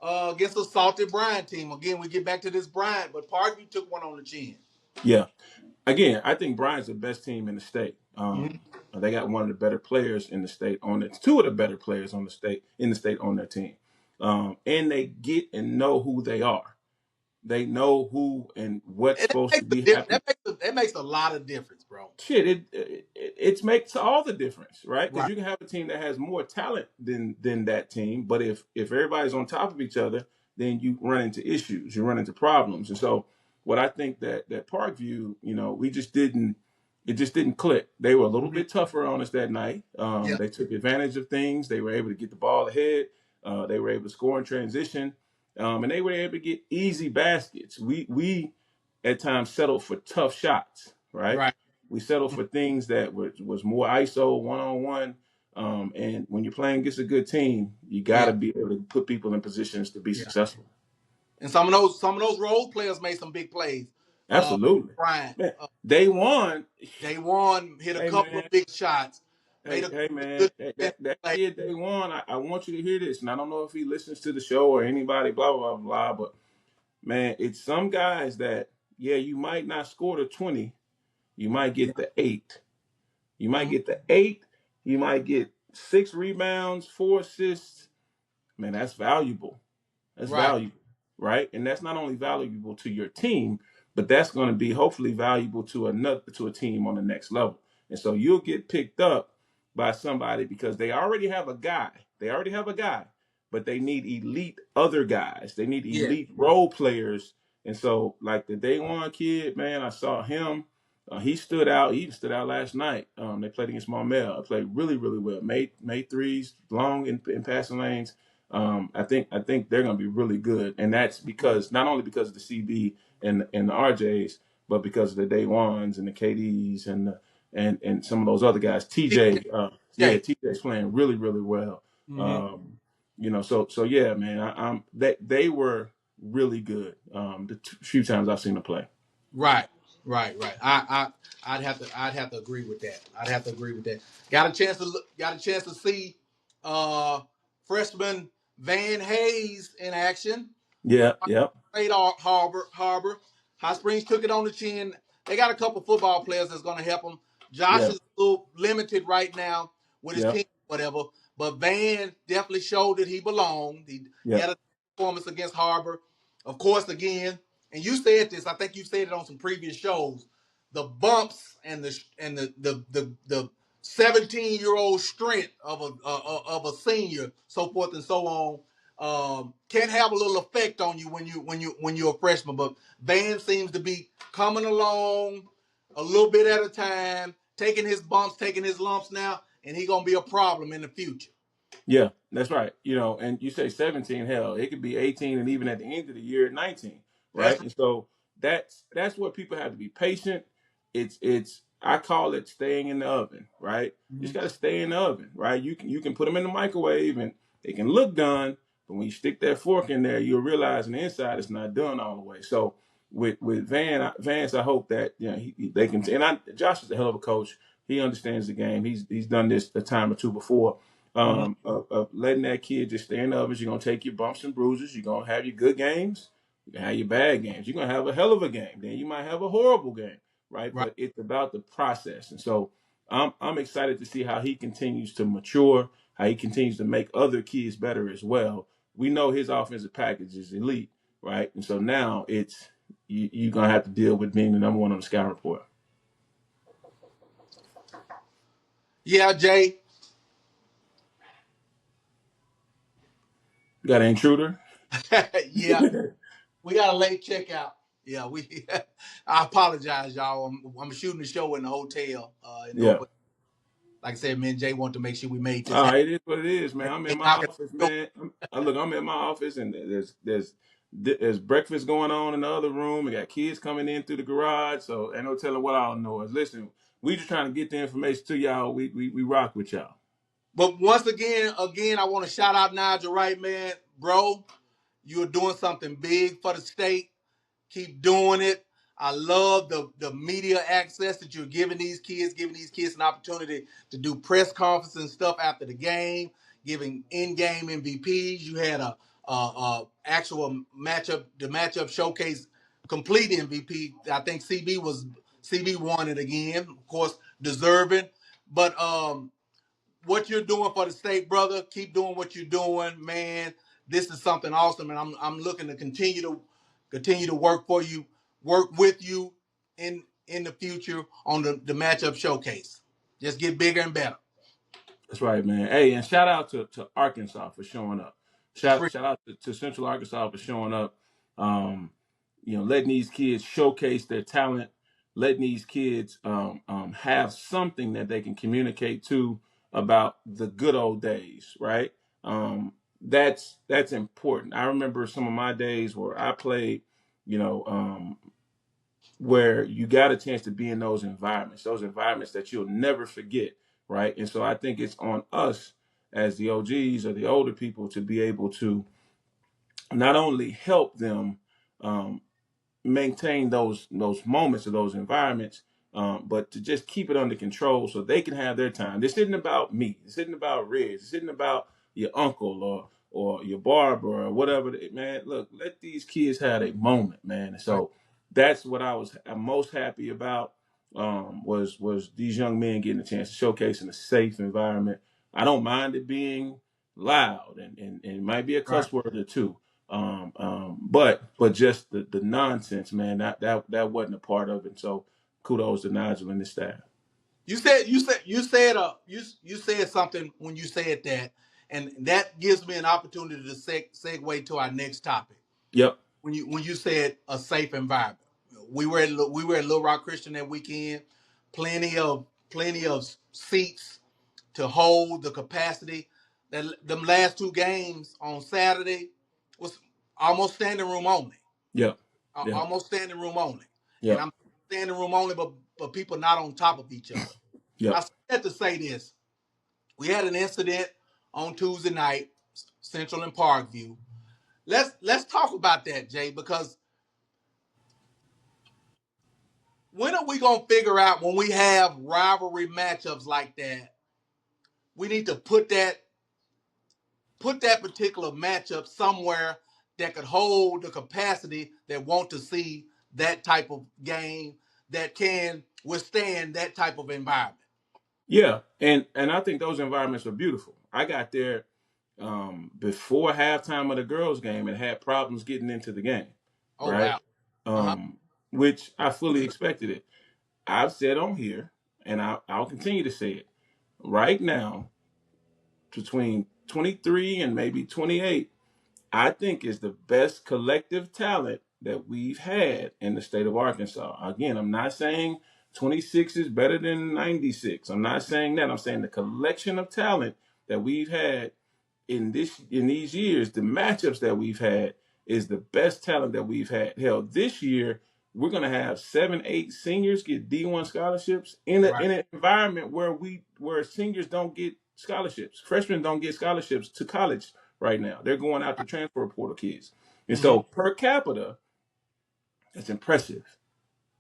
against a salted Bryant team. Again, we get back to this Bryant, but Parkview took one on the chin. Yeah. Again, I think Bryant's the best team in the state. Mm-hmm. They got one of the better players in the state on it. Two of the better players in the state on their team, and they get and know who they are. They know who and what's And supposed to be happening. that makes a lot of difference, bro. Shit, it makes all the difference, right? Because Right. you can have a team that has more talent than that team, but if everybody's on top of each other, then you run into issues, you run into problems, and so what I think that Parkview, we just didn't. It just didn't click. They were a little Mm-hmm. bit tougher on us that night. Yeah. They took advantage of things. They were able to get the ball ahead. They were able to score in transition, and they were able to get easy baskets. We at times settled for tough shots, right? Right. We settled for things that was more ISO, one on one. And when you're playing against a good team, you got Yeah. to be able to put people in positions to be Yeah. successful. And some of those role players made some big plays. Absolutely, Bryant, man. Day one, Day One hit a hey couple man, of big shots. Made hey a hey good man, that defensive that, that play. kid Day One. I want you to hear this, and I don't know if he listens to the show or anybody, blah blah blah blah. But man, it's some guys that you might not score the 20, you might Yeah. get the 8. You might Mhm. get the 8. You might get 6 rebounds, 4 assists. Man, that's valuable. That's Right. valuable, right? And that's not only valuable to your team, but that's going to be hopefully valuable to a team on the next level. And so you'll get picked up by somebody because they already have a guy. They already have a guy, but they need elite other guys. They need Yeah. elite role players. And so, like the Day One kid, man, I saw him. He stood out. He stood out last night. They played against Maumelle. Played really, really well. Made threes, long in passing lanes. I think they're going to be really good, and that's because not only because of the CB and the RJs, but because of the Day Ones and the KDs and some of those other guys. TJ, TJ. TJ's playing really really well. Mm-hmm. So yeah, man, they were really good. The few times I've seen them play. Right, right. I'd have to agree with that. I'd have to agree with that. Got a chance to see uh freshman Van Hayes in action. Yeah, yeah, Played Harbor. High Springs took it on the chin. They got a couple football players that's going to help them. Josh yeah, is a little limited right now with his yeah, team, whatever. But Van definitely showed that he belonged. He yeah, had a performance against Harbor. Of course, again, and you said this. I think you said it on some previous shows. The bumps and the 17-year-old strength of a senior, so forth and so on, can have a little effect on you when you're a freshman. But Van seems to be coming along a little bit at a time, taking his bumps, taking his lumps now, and he's gonna be a problem in the future. yeah. That's right. And you say 17, hell, it could be 18, and even at the end of the year, 19, That's right? And so that's what people have to be patient. It's I call it staying in the oven, right? You just right. got to stay in the oven, right? You can put them in the microwave and they can look done, but when you stick that fork in there, you'll realize on the inside it's not done all the way. So with Vance, I hope that they can. And Josh is a hell of a coach. He understands the game. He's done this a time or two before. Mhm. Of letting that kid just stay in the oven. You're gonna take your bumps and bruises. You're gonna have your good games. You can have your bad games. You're gonna have a hell of a game. Then you might have a horrible game, right? Right. But it's about the process. And so I'm excited to see how he continues to mature, how he continues to make other kids better as well. We know his offensive package is elite, right? And so now you're gonna have to deal with being the number one on the scout report. Yeah, Jay. You got an intruder? Yeah, we got a late checkout. Yeah, we. I apologize, y'all. I'm shooting the show in the hotel. Yeah. Like I said, me and Jay want to make sure we made this happen. It is what it is, man. I'm They in my knocking on office, the door. man. I'm in my office, and there's breakfast going on in the other room. We got kids coming in through the garage, so ain't no telling what all noise. Listen, we just trying to get the information to y'all. We rock with y'all. But once again, I want to shout out Nigel Wright, man, bro. You're doing something big for the state. Keep doing it. I love the media access that you're giving these kids an opportunity to do press conferences and stuff after the game, giving in-game MVPs. You had a actual matchup, the matchup showcase complete MVP. I think CB won it again, of course, deserving. But what you're doing for the state, brother, keep doing what you're doing, man. This is something awesome, and I'm looking to continue to work for you, work with you in the future on the matchup showcase. Just get bigger and better. That's right, man. Hey, and shout out to Arkansas for showing up. Shout out to Central Arkansas for showing up. Um, letting these kids showcase their talent, letting these kids have something that they can communicate to about the good old days, right? That's important. I remember some of my days where I played, you know, where you got a chance to be in those environments that you'll never forget, right? And so I think it's on us as the OGs or the older people to be able to not only help them um, maintain those moments or those environments, but to just keep it under control so they can have their time. This isn't about me. This isn't about Riz. This isn't about your uncle or your barber or whatever. Man, look, let these kids have a moment, man. And Right. so that's what I'm most happy about. Was these young men getting a chance to showcase in a safe environment. I don't mind it being loud and it might be a Right. cuss word or two, but just the nonsense, man, that wasn't a part of it. So kudos to Nigel and the staff. You said something when you said that, and that gives me an opportunity to segue to our next topic. Yep. When you said a safe environment, we were at Little Rock Christian that weekend. Plenty of seats to hold the capacity. That them last two games on Saturday was almost standing room only. Yep. Yep. Almost standing room only. And Yep. I'm standing room only, but people not on top of each other. I Yep. said to say this. We had an incident on Tuesday night, Central and Parkview. Let's talk about that, Jay, because when are we gonna figure out when we have rivalry matchups like that? We need to put that particular matchup somewhere that could hold the capacity that want to see that type of game that can withstand that type of environment. Yeah. And I think those environments are beautiful. I got there before halftime of the girls' game and had problems getting into the game, Oh right? wow. Uh-huh. Um, which I fully expected it. I've said on here, and I'll continue to say it right now, between 23 and maybe 28, I think is the best collective talent that we've had in the state of Arkansas. Again, I'm not saying 26 is better than 96. I'm not saying that. I'm saying the collection of talent that we've had in these years, the matchups that we've had is the best talent that we've had. Hell, this year we're gonna have 7, 8 seniors get D1 scholarships Right. in an environment where seniors don't get scholarships. Freshmen don't get scholarships to college right now. They're going out to transfer portal kids. And Mm-hmm. so per capita, that's impressive,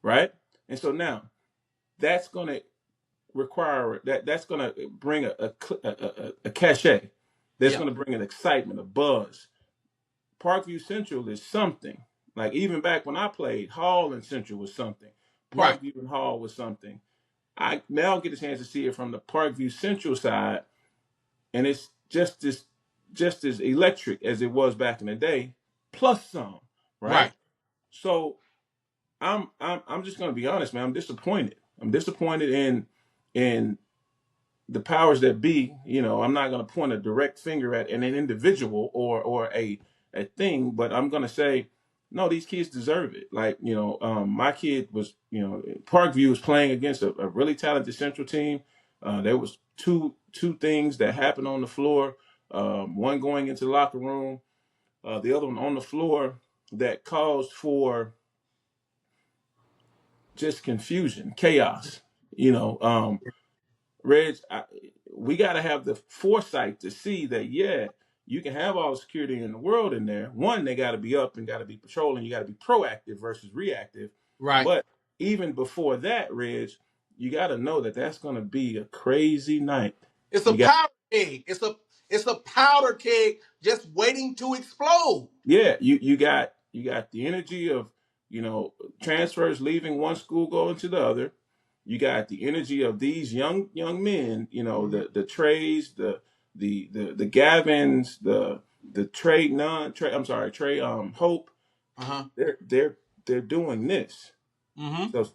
right? And so now that's gonna require that's going to bring a cachet. That's Yeah. going to bring an excitement, a buzz. Parkview Central is something. Like even back when I played, Hall and Central was something. Right. Parkview and Hall was something. I now get a chance to see it from the Parkview Central side, and it's just as electric as it was back in the day, plus some, right? Right. So I'm just gonna be honest, man. I'm disappointed. I'm disappointed in the powers that be. You know, I'm not going to point a direct finger at an individual or a thing, but I'm going to say, no, these kids deserve it. Like, my kid was, Parkview was playing against a really talented Central team. There was two things that happened on the floor. One going into the locker room, the other one on the floor that caused for just confusion, chaos. You know, Reg, we got to have the foresight to see that, yeah, you can have all the security in the world in there. One, they got to be up and got to be patrolling. You got to be proactive versus reactive. Right. But even before that, Reg, you got to know that that's going to be a crazy night. It's a You got, powder keg. It's a powder keg just waiting to explode. yeah, you got the energy of, transfers leaving one school going to the other. You got the energy of these young men, Mm-hmm. the Treys, the Gavins, the Trey non Trey I'm sorry, Trey Hope. Uh-huh. They're doing this. Mm-hmm. So,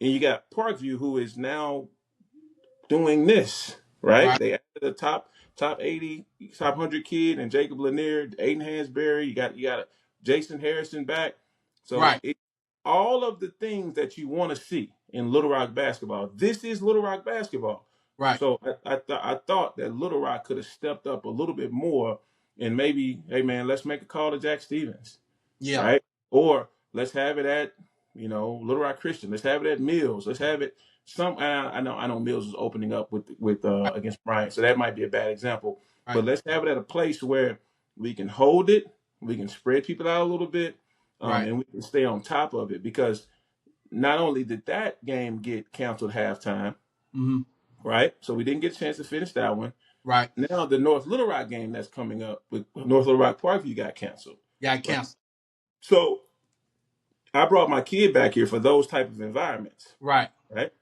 and you got Parkview, who is now doing this, right? Right. They added a top 80, top 100 kid and Jacob Lanier, Aiden Hansberry. You got Jason Harrison back. So Right. all of the things that you want to see in Little Rock basketball. This is Little Rock basketball. Right. So I thought that Little Rock could have stepped up a little bit more and maybe, hey man, let's make a call to Jack Stevens, Yeah. right? Or let's have it at Little Rock Christian. Let's have it at Mills. Let's have it some. I know Mills is opening up with Right. against Bryant, so that might be a bad example. Right. But let's have it at a place where we can hold it, we can spread people out a little bit, Right. and we can stay on top of it because not only did that game get canceled halftime, Mm-hmm. right? So we didn't get a chance to finish that one. Right. Now the North Little Rock game that's coming up with North Little Rock Parkview got canceled. Yeah, I Right. cancel. So I brought my kid back here for those type of environments, Right. right?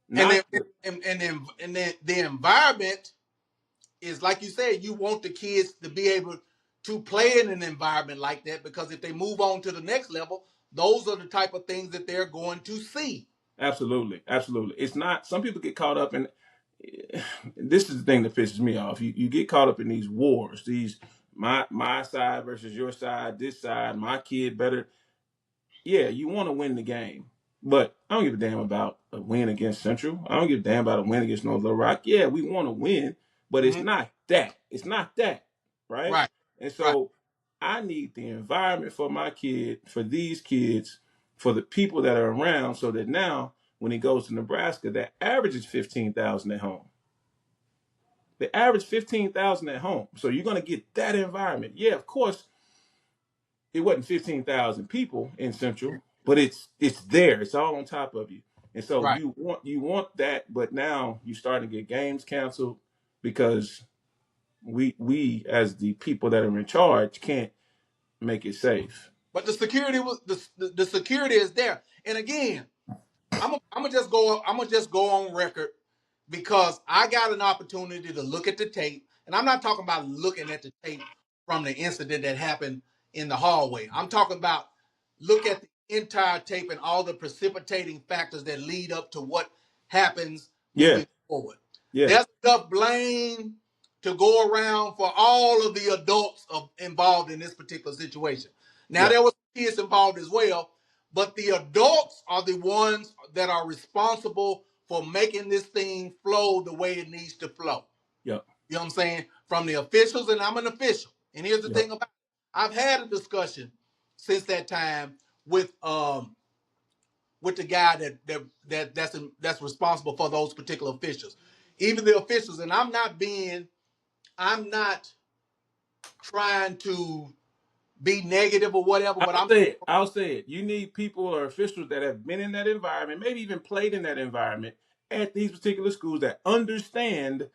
And then Not the, and then the environment is like you said, you want the kids to be able to play in an environment like that because if they move on to the next level, those are the type of things that they're going to see. absolutely, absolutely. It's not. Some people get caught up in. This is the thing that pisses me off. You get caught up in these wars. These my side versus your side. This side, my kid better. Yeah, you want to win the game, but I don't give a damn about a win against Central. I don't give a damn about a win against North Little Rock. Yeah, we want to win, but it's Mm-hmm. not that. It's not that, right? Right. And Right. so I need the environment for my kid, for these kids, for the people that are around, so that now when he goes to Nebraska, that average is 15,000 at home. The average 15,000 at home. So you're gonna get that environment. Yeah, of course it wasn't 15,000 people in Central, but it's there. It's all on top of you. And so Right. you want that, but now you starting to get games canceled because we as the people that are in charge can't make it safe. But the security was the security is there. And again, I'm gonna just go on record because I got an opportunity to look at the tape, and I'm not talking about looking at the tape from the incident that happened in the hallway. I'm talking about look at the entire tape and all the precipitating factors that lead up to what happens Yeah, moving forward. yeah, There's enough blame to go around for all of the adults involved in this particular situation. Now yeah, there was kids involved as well, but the adults are the ones that are responsible for making this thing flow the way it needs to flow. yeah, You know what I'm saying? From the officials, and I'm an official. And here's the yeah. thing about it. I've had a discussion since that time with the guy that's responsible for those particular officials. Even the officials, and I'm not trying to be negative or whatever, but I'll say it. You need people or officials that have been in that environment, maybe even played in that environment at these particular schools that understand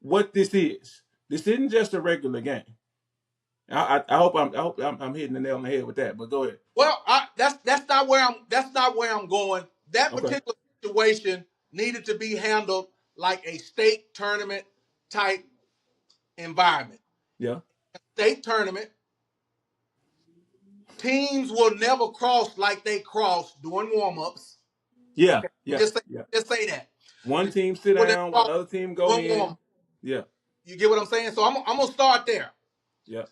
what this is. This isn't just a regular game. I hope I'm hitting the nail on the head with that. But go ahead. well, that's not where I'm going. That Okay. particular situation needed to be handled like a state tournament type environment. Yeah. State tournament, teams will never cross like they cross during warm-ups. Yeah, Okay, yeah, just say, yeah. just say that. One The team sit when they down while cross the other team go during in. warm, Yeah, you get what I'm saying? So I'm gonna start there. yeah,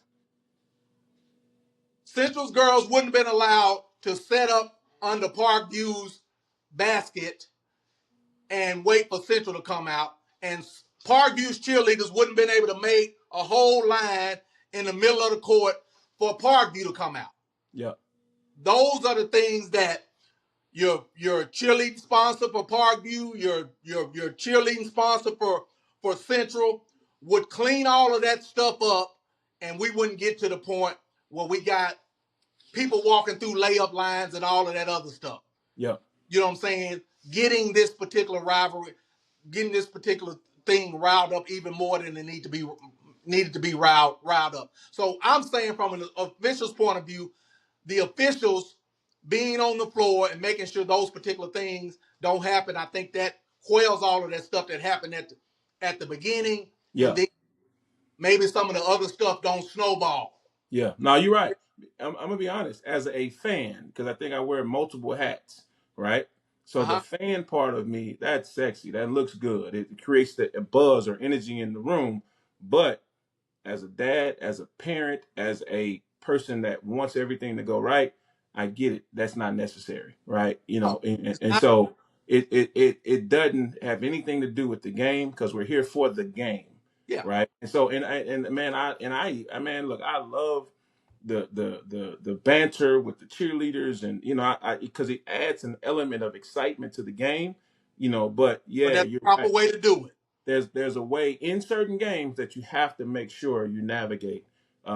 Central's girls wouldn't have been allowed to set up under Parkview's basket and wait for Central to come out. And Parkview's cheerleaders wouldn't have been able to make a whole line in the middle of the court for Parkview to come out. yeah, Those are the things that your cheerleading sponsor for Parkview, your cheerleading sponsor for Central would clean all of that stuff up, and we wouldn't get to the point where we got people walking through layup lines and all of that other stuff. yeah. You know what I'm saying? Getting this particular rivalry, getting this particular thing riled up even more than it needed to be riled up. So I'm saying from an official's point of view, the officials being on the floor and making sure those particular things don't happen, I think that quells all of that stuff that happened at the beginning, and Yeah. then maybe some of the other stuff don't snowball. Yeah, no, you're right. I'm gonna be honest. As a fan, because I think I wear multiple hats, right? So the Uh-huh. fan part of me, that's sexy. That looks good. It creates a buzz or energy in the room. But as a dad, as a parent, as a person that wants everything to go right, I get it. That's not necessary, right? You Oh, know, and, it's and not. so it doesn't have anything to do with the game because we're here for the game, Yeah. right? And so and man, I man, look, I love the banter with the cheerleaders, and you know, I because it adds an element of excitement to the game, you know. But But yeah, that's you're the proper right. way to do it. There's a way in certain games that you have to make sure you navigate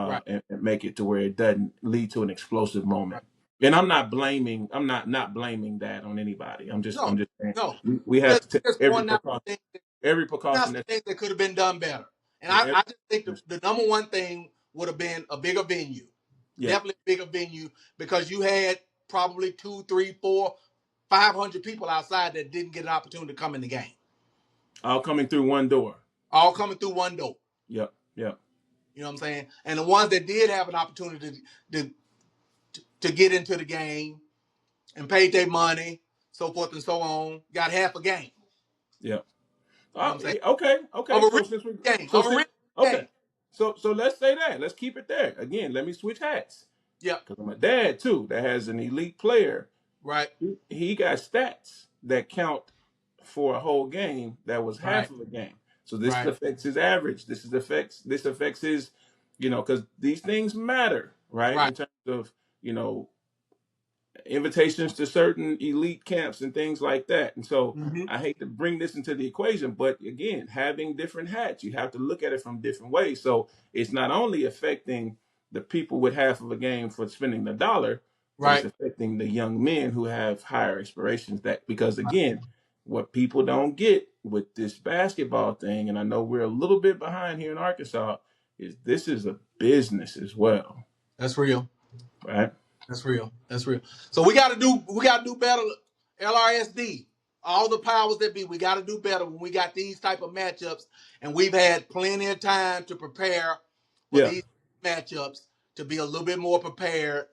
Right. and make it to where it doesn't lead to an explosive moment. Right. And I'm not blaming that on anybody. I'm No, just saying no. we have to take Just pointing out the things every pointing out precaution some that things that could have been done better. And yeah, I just think the number one thing would have been a bigger venue. yeah, Definitely a bigger venue because you had probably 2, 3, 4, 500 people outside that didn't get an opportunity to come in the game. all coming through one door. All coming through one door. Yep, yep, You know what I'm saying? And the ones that did have an opportunity to get into the game and paid their money, so forth and so on, got half a game. yep. You know what I'm saying? Okay, Of okay. a So real since we game. so Of a since real okay, game. so let's say that. Let's keep it there. Again, let me switch hats. Yeah. Because I'm a dad too that has an elite player. Right. He got stats that count for a whole game that was Right. half of a game. So this Right. affects his average. This affects his, you know, because these things matter, right? Right. In terms of, you know, invitations to certain elite camps and things like that. And so Mm-hmm. I hate to bring this into the equation, but again, having different hats, you have to look at it from different ways. So it's not only affecting the people with half of a game for spending the dollar, but it's Right. affecting the young men who have higher aspirations. That because again, what people don't get with this basketball thing, and I know we're a little bit behind here in Arkansas, is this is a business as well, That's real. right? That's real. That's real. So we gotta do better. LRSD, all the powers that be, we gotta do better when we got these type of matchups, and we've had plenty of time to prepare for Yeah. these matchups to be a little bit more prepared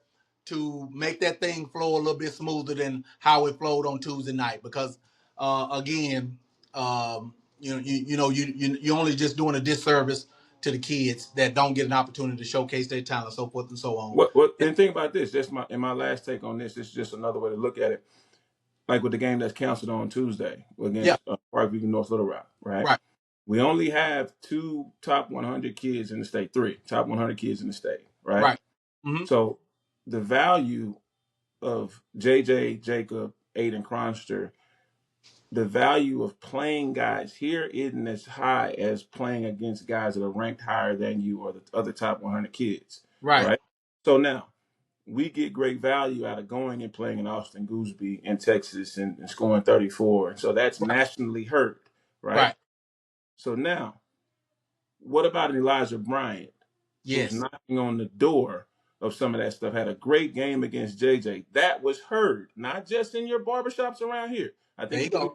to make that thing flow a little bit smoother than how it flowed on Tuesday night. Because again, you're only just doing a disservice to the kids that don't get an opportunity to showcase their talent, so forth and so on. What and think about this. That's my last take on this. It's just another way to look at it. Like with the game that's canceled on Tuesday Yeah, against Parkview North Little Rock, right? right. We only have two top 100 kids in the state, three top 100 kids in the state, right? Right. Mm-hmm. So the value of JJ, Jacob, Aiden Cronster, the value of playing guys here isn't as high as playing against guys that are ranked higher than you or the other top 100 kids, Right. right? So now we get great value out of going and playing in Austin Gooseby in Texas and scoring 34. And so that's Right. nationally heard, right? Right. So now, what about Elijah Bryant, who's Yes. knocking on the door of some of that stuff? Had a great game against JJ. That was heard, not just in your barbershops around here. I There think you go.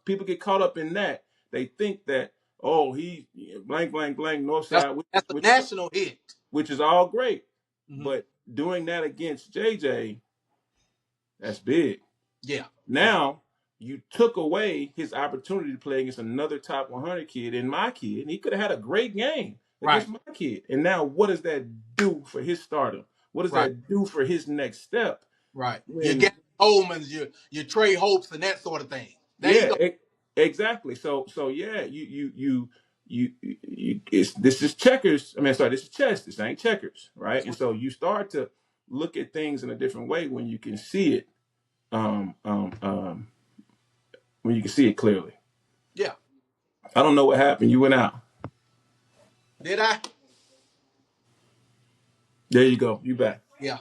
people get caught up in that. They think that, oh, he blank, blank, blank, North That's Side, that's a national hit. which is all great. Mm-hmm. But doing that against JJ, that's big. Yeah. Yeah. Now you took away his opportunity to play against another top 100 kid and my kid, and he could have had a great game Right. against my kid. And now, what does that do for his stardom? What does Right. that do for his next step? Right. Your When Gary Coleman's, your Trey Hopes, and that sort of thing. There you yeah, go. exactly. So yeah, it's this is checkers. I mean, sorry, this is chess. This ain't checkers, right? That's And what, so you start to look at things in a different way when you can see it. Um, um, um, when you can see it clearly. yeah. I don't know what happened. You went out. Did I? There you go. You back. Yeah.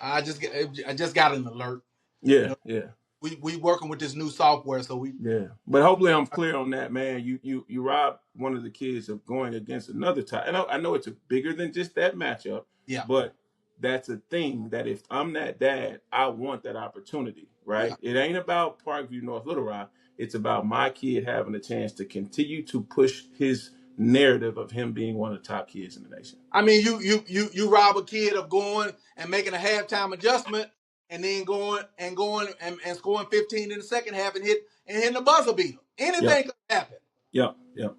I just got an alert. You Yeah, know, yeah, we working with this new software, so we yeah. But hopefully, I'm clear on that, man. You robbed one of the kids of going against another tie. And I know it's bigger than just that matchup, yeah. but that's a thing that if I'm that dad, I want that opportunity, Yeah. right? It ain't about Parkview, North Little Rock. It's about my kid having a chance to continue to push his narrative of him being one of the top kids in the nation. I mean, you rob a kid of going and making a halftime adjustment, and then going and scoring 15 in the second half and hitting the buzzer beater. Yep, Anything could happen. yep, yep,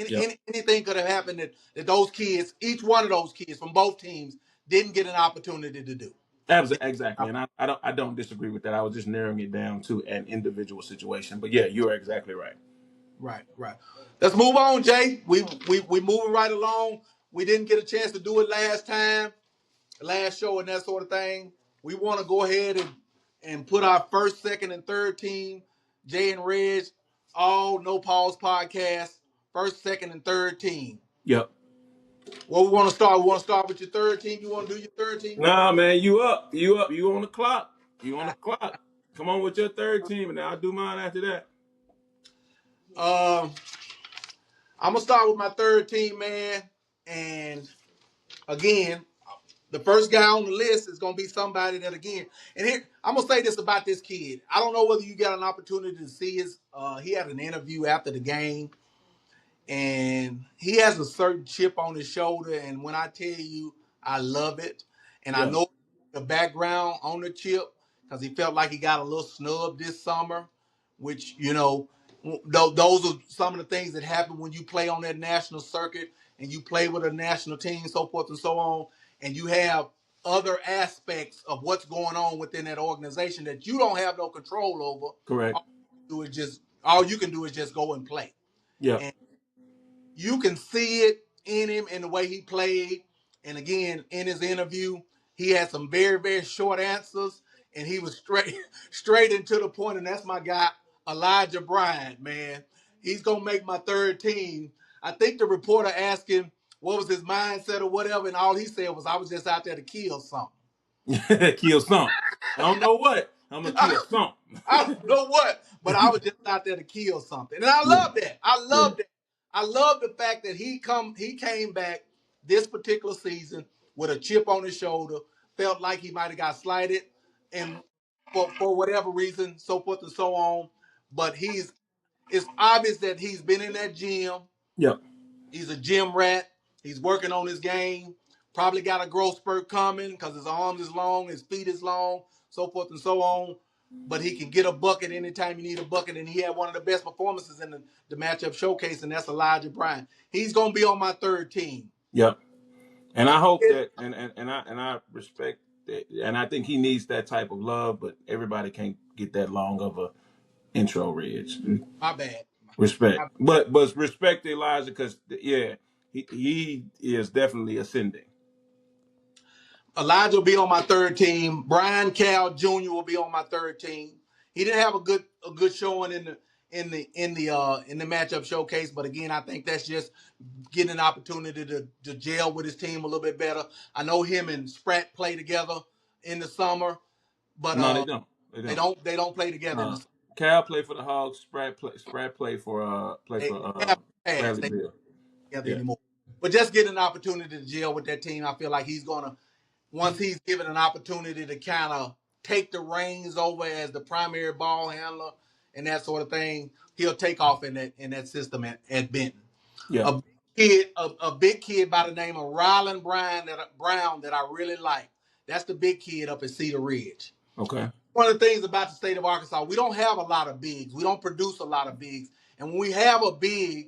yep. Anything could have happened that those kids, each one of those kids from both teams, didn't get an opportunity to do. Exactly, and I don't disagree with that. I was just narrowing it down to an individual situation. But yeah, you are exactly right. Right, right. Let's move on, Jay. We moving right along. We didn't get a chance to do it last time, last show, and that sort of thing. We want to go ahead and put our first, second, and third team, JayNReg, all no pause podcast, first, second, and third team. Yep. What we want to start? We want to start with your third team. You want to do your third team first? Nah, man, you up? You up? You on the clock? You on the clock? Come on with your third team, and then I'll do mine after that. Um, I'm gonna start with my third team, man. And again, the first guy on the list is gonna be somebody that again. And here, I'm gonna say this about this kid. I don't know whether you got an opportunity to see his. He had an interview after the game, and he has a certain chip on his shoulder. And when I tell you, I love it, and I Yeah, know the background on the chip because he felt like he got a little snub this summer, which those are some of the things that happen when you play on that national circuit and you play with a national team, so forth and so on, and you have other aspects of what's going on within that organization that you don't have no control over. correct. All you can do is just go and play. Yep. And you can see it in him in the way he played. And again, in his interview, he had some very, very short answers, and he was straight into the point. And that's my guy, Elijah Bryant, man. He's gonna make my third team. I think the reporter asked him what was his mindset or whatever, and all he said was, "I was just out there to kill something." Kill some. I don't know what. I'm gonna kill some. I don't know what, but I was just out there to kill something. And I Yeah, love that. I yeah, love that. I love the fact that he came back this particular season with a chip on his shoulder, felt like he might have got slighted and for whatever reason, so forth and so on. But it's obvious that he's been in that gym. yep, He's a gym rat. He's working on his game. Probably got a growth spurt coming because his arms is long, his feet is long, so forth and so on. But he can get a bucket anytime you need a bucket, and he had one of the best performances in the matchup showcase, and that's Elijah Bryant. He's gonna be on my third team. yep. And I hope that, and I respect that, and I think he needs that type of love. But everybody can't get that long of a intro, Reg. My bad. Respect, but respect Elijah because yeah, he is definitely ascending. Elijah will be on my third team. Brian Cal Jr. will be on my third team. He didn't have a good showing in the matchup showcase, but again, I think that's just getting an opportunity to gel with his team a little bit better. I know him and Spratt play together in the summer, but No, they don't. They don't. they don't play together in the Uh, summer. Cal played for the Hogs. Spratt play They for have passed. Bradley They Bill. don't together Yeah, anymore. But just getting an opportunity to gel with that team, I feel like he's gonna once he's given an opportunity to kind of take the reins over as the primary ball handler and that sort of thing, he'll take off in that system at Benton. yeah, A big kid by the name of Rylan Brown that I really like. That's the big kid up at Cedar Ridge. Okay. One of the things about the state of Arkansas, we don't have a lot of bigs. We don't produce a lot of bigs. And when we have a big,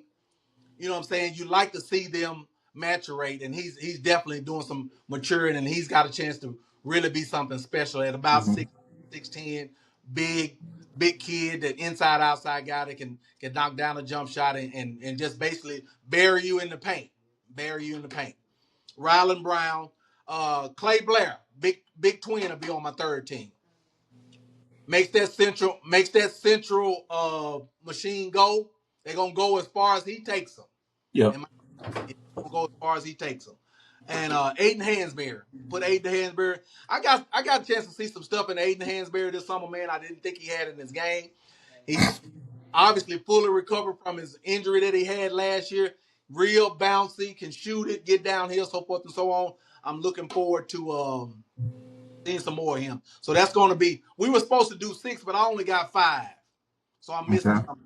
you know what I'm saying, you like to see them maturate. And he's definitely doing some maturing, and he's got a chance to really be something special at about Mm-hmm. 6'10", big kid, that inside outside guy that can knock down a jump shot and just basically bury you in the paint. Bury you in the paint. Rylan Brown, Clay Blair, big twin will be on my third team. Makes that central machine go. They're gonna go as far as he takes them. Yep. And gonna go as far as he takes them. And Aiden Hansberry. Put Aiden Hansberry. I got a chance to see some stuff in Aiden Hansberry this summer, man. I didn't think he had in his game. He's obviously fully recovered from his injury that he had last year. Real bouncy, can shoot it, get downhill, so forth and so on. I'm looking forward to seeing some more of him. So that's going to be. We were supposed to do 6, but I only got 5, so I'm missing Okay. something.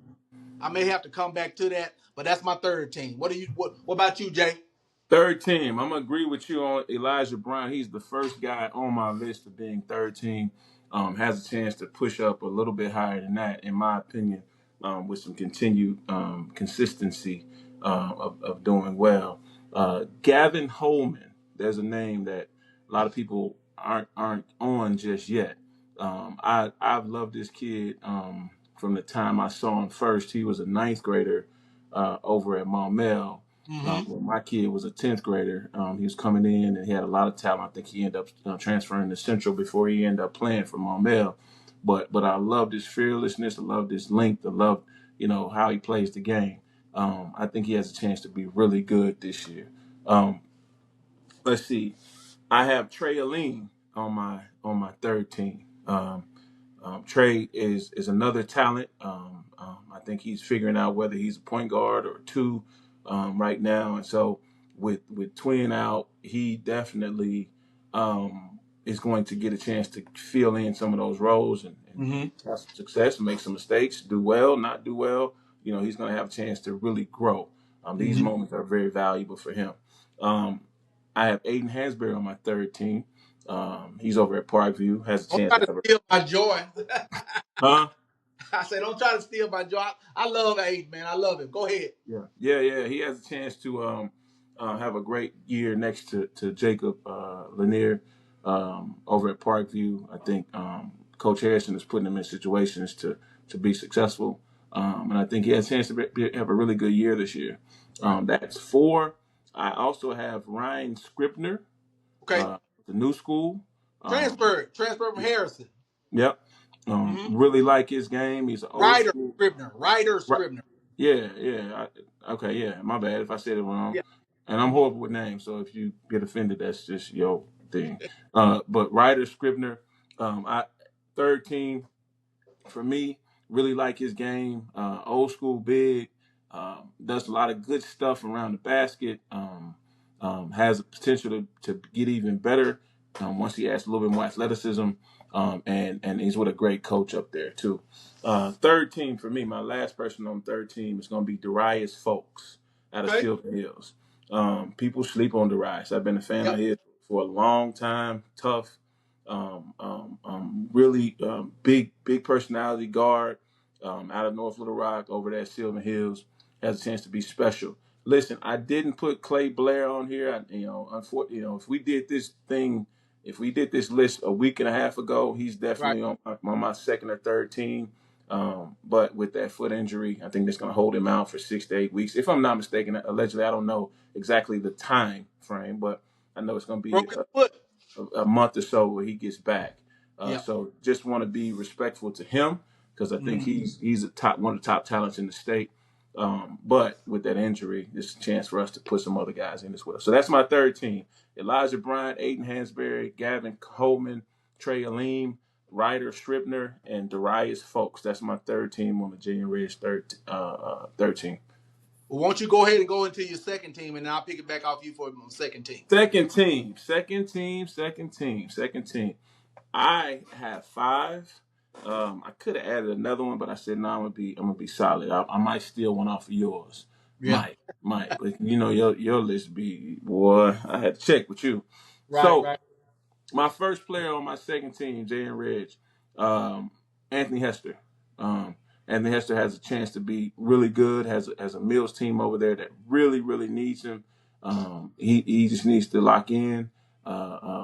I may have to come back to that, but that's my third team. What about you, Jay? Third team. I'm gonna agree with you on Elijah Brown. He's the first guy on my list of being third team. Has a chance to push up a little bit higher than that, in my opinion, with some continued consistency of doing well. Gavin Holman. There's a name that a lot of people aren't on just yet. I've loved this kid from the time I saw him first. He was a ninth grader over at Maumelle. Mm-hmm. When my kid was a 10th grader, he was coming in and he had a lot of talent. I think he ended up transferring to Central before he ended up playing for Maumelle. But I loved his fearlessness. I loved his length. I loved, how he plays the game. I think he has a chance to be really good this year. Um, let's see. I have Trey Aline on my third team. Trey is another talent. I think he's figuring out whether he's a point guard or two right now, and so with Twin out, he definitely is going to get a chance to fill in some of those roles and Mm-hmm. have some success, make some mistakes, do well, not do well. He's going to have a chance to really grow. These Mm-hmm. moments are very valuable for him. Um, I have Aiden Hansberry on my third team. He's over at Parkview, has a Don't chance try to to have a steal my joy. huh? I say, don't try to steal my joy. I love Aiden, man. I love him. Go ahead. Yeah. He has a chance to have a great year next to Jacob Lanier over at Parkview. I think Coach Harrison is putting him in situations to be successful, and I think he has a chance to have a really good year this year. Right. That's 4. I also have Ryan Scribner, Okay. the new school. Um, Transfer from Harrison. yep. Mm-hmm. Really like his game. He's an old Ryder school. Scribner. Ryder Right. Scribner. Yeah. Okay, yeah. My bad if I said it wrong. Yeah. And I'm Mm-hmm. horrible with names, so if you get offended, that's just your thing. But Ryder Scribner, I third team for me. Really like his game. Old school, big. Does a lot of good stuff around the basket. Has the potential to get even better once he has a little bit more athleticism. And he's with a great coach up there too. Third team for me, my last person on third team is going to be Darius Folks out of Okay. Silver Hills. People sleep on Darius. I've been a fan of Yep. his for a long time. Tough, really big personality guard out of North Little Rock over there at Silver Hills. Has a chance to be special. Listen, I didn't put Clay Blair on here. Unfortunately, if we did this list a week and a half ago, he's Right. definitely on my second or third team. But with that foot injury, I think that's going to hold him out for 6 to 8 weeks. If I'm not mistaken, allegedly, I don't know exactly the time frame, but I know it's going to be Broken foot. a month or so where he gets back. Yep. So just want to be respectful to him because I think Mm-hmm. he's one of the top talents in the state. But with that injury, there's a chance for us to put some other guys in as well. So that's my third team. Elijah Bryant, Aiden Hansberry, Gavin Coleman, Trey Aleem, Ryder Scribner, and Darius Folks. That's my third team on the JayNReg third team. Well, won't you go ahead and go into your second team, and I'll pick it back off you for my second team. Second team. I have 5. I could have added another one, but I said no. I'm gonna be solid. I might steal one off of yours. Yeah. Might. But your list be boy. I had to check with you. Right. So Right. My first player on my second team, JayNReg, um, Anthony Hester. Um, Anthony Hester has a chance to be really good. Has a Mills team over there that really really needs him. He just needs to lock in,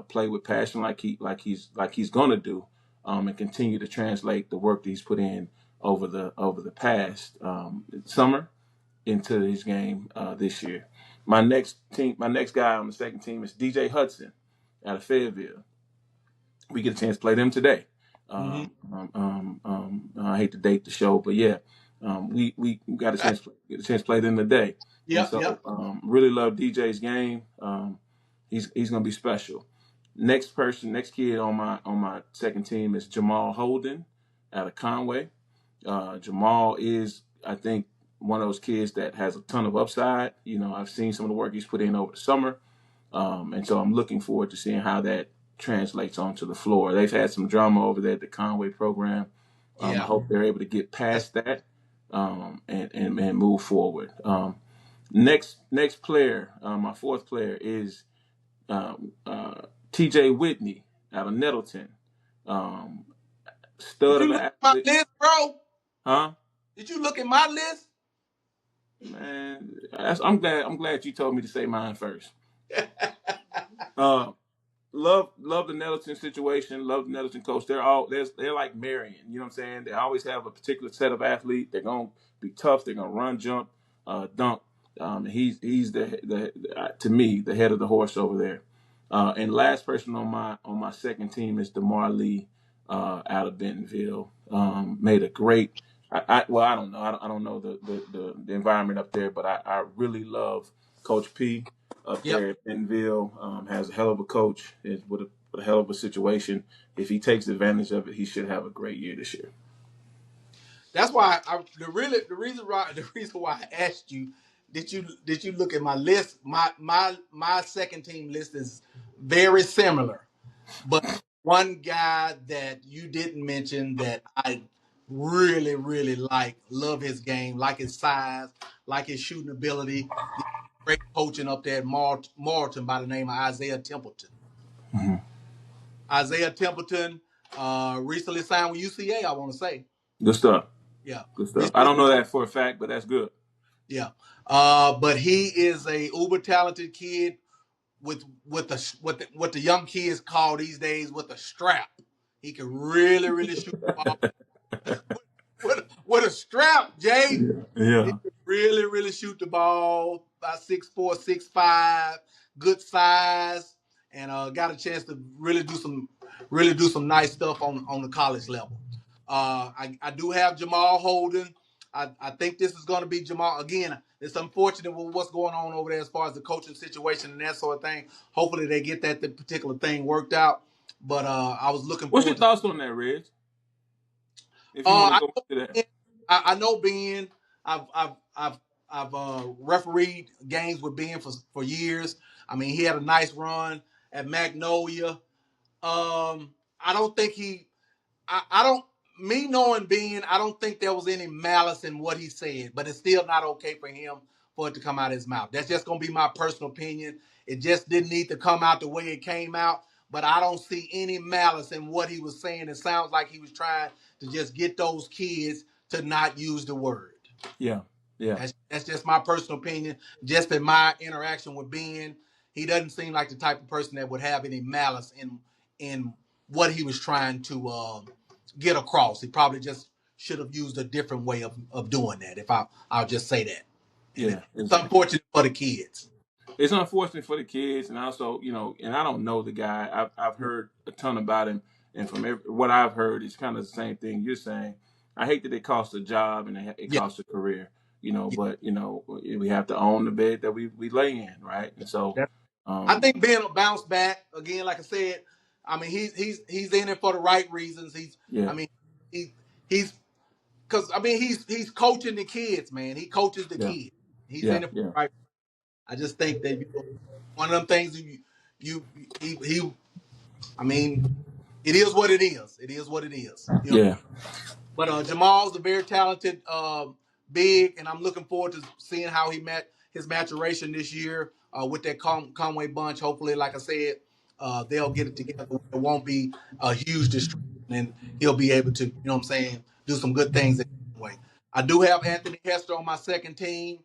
play with passion like he's gonna do, and continue to translate the work that he's put in over the past summer into his game this year. My next guy on the second team is DJ Hudson out of Fayetteville. We get a chance to play them today. Mm-hmm. I hate to date the show, but yeah, we got a chance to play them today, and Yep, so yep. really love DJ's game. He's gonna be special. Next kid on my second team is Jamal Holden out of Conway. Jamal is, I think, one of those kids that has a ton of upside. You know, I've seen some of the work he's put in over the summer. And so I'm looking forward to seeing how that translates onto the floor. They've had some drama over there at the Conway program. I Yeah. hope they're able to get That's, past that and move forward. Next player, my fourth player is TJ Whitney out of Nettleton. Um, did Stud you of an look at my athlete. list, bro? Huh? Did you look at my list? Man, I'm glad you told me to say mine first. Uh, love the Nettleton situation. Love the Nettleton coach. They're like Marion. You know what I'm saying? They always have a particular set of athlete. They're gonna be tough. They're gonna run, jump, dunk. He's to me the head of the horse over there. And last person on my second team is DeMar Lee out of Bentonville. Made a great. I don't know. I don't know the environment up there, but I really love Coach P up Yep. there at Bentonville. Has a hell of a coach. Is with a hell of a situation. If he takes advantage of it, he should have a great year this year. That's why the reason why I asked you, did you look at my list? My second team list is very similar, but one guy that you didn't mention that I really really love his game, like his size, like his shooting ability. Great coaching up there at Marlton by the name of Isaiah Templeton. Mm-hmm. Isaiah Templeton recently signed with UCA, I want to say. Good stuff. Yeah. Good stuff. I Recently, don't know that for a fact, but that's good. yeah. But he is a uber talented kid with what the young kids call these days with a strap. He can really, really shoot the ball with a strap, Jay. Yeah. He Yeah. can really, really shoot the ball. About 6'4", 6'5", good size, and got a chance to really do some nice stuff on the college level. I do have Jamal Holden. I think this is going to be Jamal again. It's unfortunate with what's going on over there as far as the coaching situation and that sort of thing. Hopefully they get that particular thing worked out. But I was looking What's your forward to. thoughts on that, Reg? If you want to go into that. I know Ben. I've I've I've I've refereed games with Ben for years. I mean, he had a nice run at Magnolia. I don't think he. I don't. Me knowing Ben, I don't think there was any malice in what he said, but it's still not okay for him for it to come out of his mouth. That's just gonna be my personal opinion. It just didn't need to come out the way it came out. But I don't see any malice in what he was saying. It sounds like he was trying to just get those kids to not use the word. Yeah. Yeah. That's just my personal opinion. Just in my interaction with Ben, he doesn't seem like the type of person that would have any malice in what he was trying to get across. He probably just should have used a different way of doing that. If I'll just say that. And Yeah. it's unfortunate for the kids. It's unfortunate for the kids, and also, and I don't know the guy. I've heard a ton about him, and from what I've heard, it's kind of the same thing you're saying. I hate that it costs a job and it Yeah. costs a career, Yeah. but we have to own the bed that we lay in, right? And so, I um, think Ben will bounce back again. Like I said, I mean he's in it for the right reasons. yeah, I mean he he's because I mean he's coaching the kids, man. He coaches the yeah, kids. He's yeah, in it for yeah, the right. I just think that one of them things you he I mean it is what it is. It is what it is. yeah, But Jamal's a very talented big, and I'm looking forward to seeing how he met his maturation this year with that Conway bunch. Hopefully, like I said, they'll get it together. It won't be a huge distraction, and he'll be able to, you know what I'm saying, do some good things that way. I do have Anthony Hester on my second team.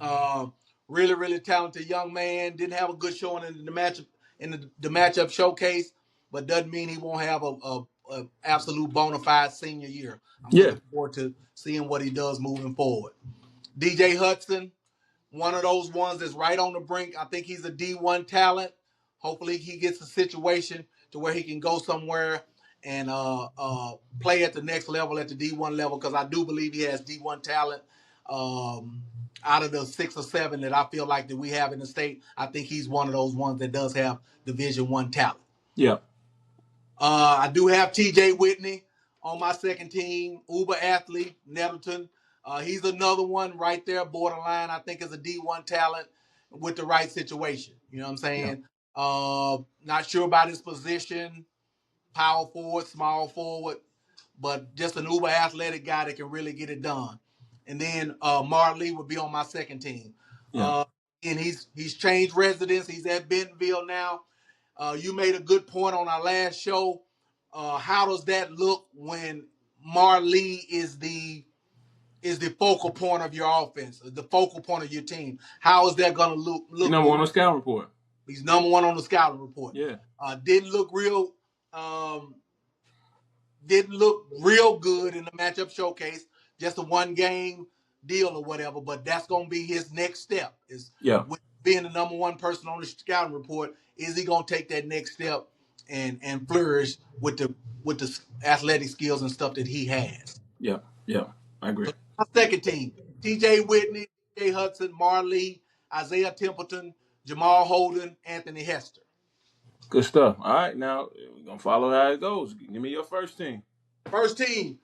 Uh, really, really talented young man. Didn't have a good showing in the matchup the matchup showcase, but doesn't mean he won't have a absolute bona fide senior year. I'm Yeah. looking forward to seeing what he does moving forward. DJ Hudson, one of those ones that's right on the brink. I think he's a D1 talent. Hopefully, he gets a situation to where he can go somewhere and play at the next level, at the D1 level, because I do believe he has D1 talent. Out of the 6 or 7 that I feel like that we have in the state, I think he's one of those ones that does have Division 1 talent. Yeah. I do have TJ Whitney on my second team, Uber athlete, Nettleton. He's another one right there, borderline. I think is a D1 talent with the right situation. You know what I'm Yeah. saying? Not sure about his position, power forward, small forward, but just an uber athletic guy that can really get it done. And then Marley would be on my second team. Yeah. And he's changed residence. He's at Bentonville now. You made a good point on our last show. How does that look when Marley is the focal point of your offense, the focal point of your team? How is that going to look? You number one on scout report. He's number one on the scouting report. Yeah. Didn't look real. Didn't look real good in the matchup showcase. Just a 1-game deal or whatever. But that's going to be his next step. Is with being the number one person on the scouting report. Is he going to take that next step and flourish with the athletic skills and stuff that he has? Yeah. Yeah. I agree. So my second team: T.J. Whitney, T.J. Hudson, Marley, Isaiah Templeton, Jamal Holden, Anthony Hester. Good stuff. All right, now we're gonna follow how it goes. Give me your first team. First team.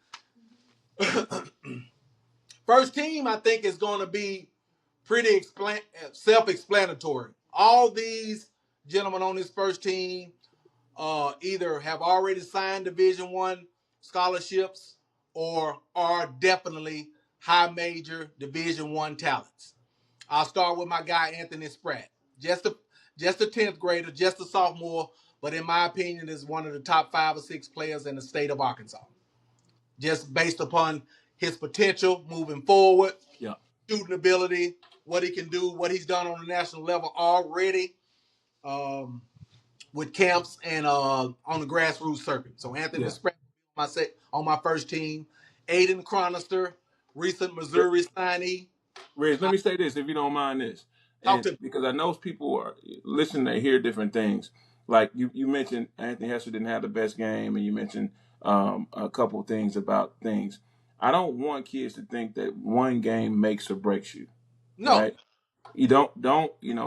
First team, I think, is going to be pretty self-explanatory. All these gentlemen on this first team either have already signed Division 1 scholarships or are definitely high major Division 1 talents. I'll start with my guy Anthony Spratt, just a 10th grader, just a sophomore, but in my opinion is one of the top 5 or 6 players in the state of Arkansas. Just based upon his potential moving forward, shooting ability, what he can do, what he's done on the national level already with camps and on the grassroots circuit. So Anthony Spratt on my first team. Aiden Chronister, recent Missouri signee. Reg, let me say this, if you don't mind this. Because I know people are listening, they hear different things. Like you mentioned Anthony Hester didn't have the best game, and you mentioned a couple things about things. I don't want kids to think that one game makes or breaks you. No. Right? You don't,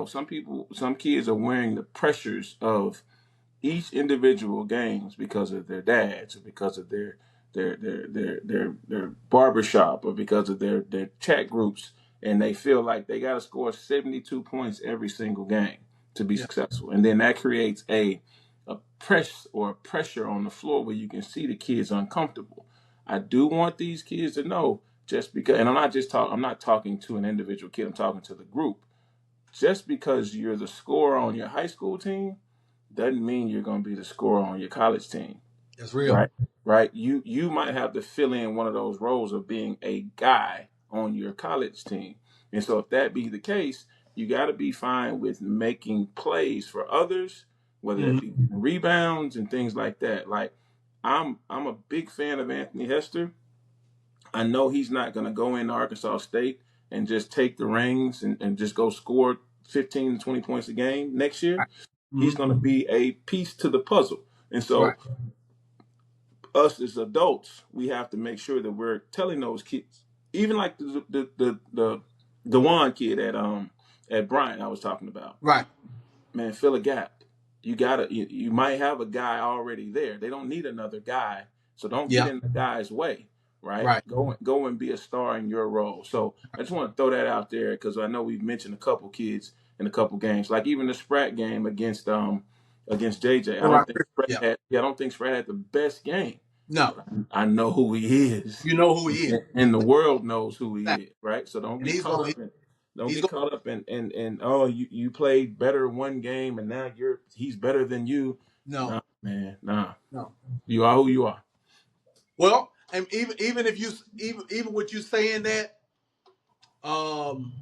some kids are wearing the pressures of each individual games because of their dads or because of their barbershop or because of their chat groups, and they feel like they got to score 72 points every single game to be successful, and then that creates a pressure on the floor where you can see the kids uncomfortable. I do want these kids to know, just because, and I'm not talking to an individual kid, I'm talking to the group. Just because you're the scorer on your high school team doesn't mean you're going to be the scorer on your college team. That's real. Right. You might have to fill in one of those roles of being a guy on your college team. And so if that be the case, you got to be fine with making plays for others, whether it be rebounds and things like that. Like I'm a big fan of Anthony Hester. I know he's not going to go into Arkansas State and just take the reins and just go score 15 to 20 points a game next year. He's going to be a piece to the puzzle. And so us as adults, we have to make sure that we're telling those kids, even like the Dewan kid at Bryant I was talking about. Right. Man, fill a gap. You might have a guy already there. They don't need another guy. So don't get in the guy's way. Right. Go and be a star in your role. So I just want to throw that out there because I know we've mentioned a couple kids in a couple games, like even the Spratt game against JJ. I don't think Spratt had the best game. No. I know who he is. You know who he is. And the world knows who he is, right? So don't get caught up in it. Don't He's get going caught up in oh you played better one game and now he's better than you. no, Nah, man, nah. no. You are who you are. Well, and even if you even with you saying that, um,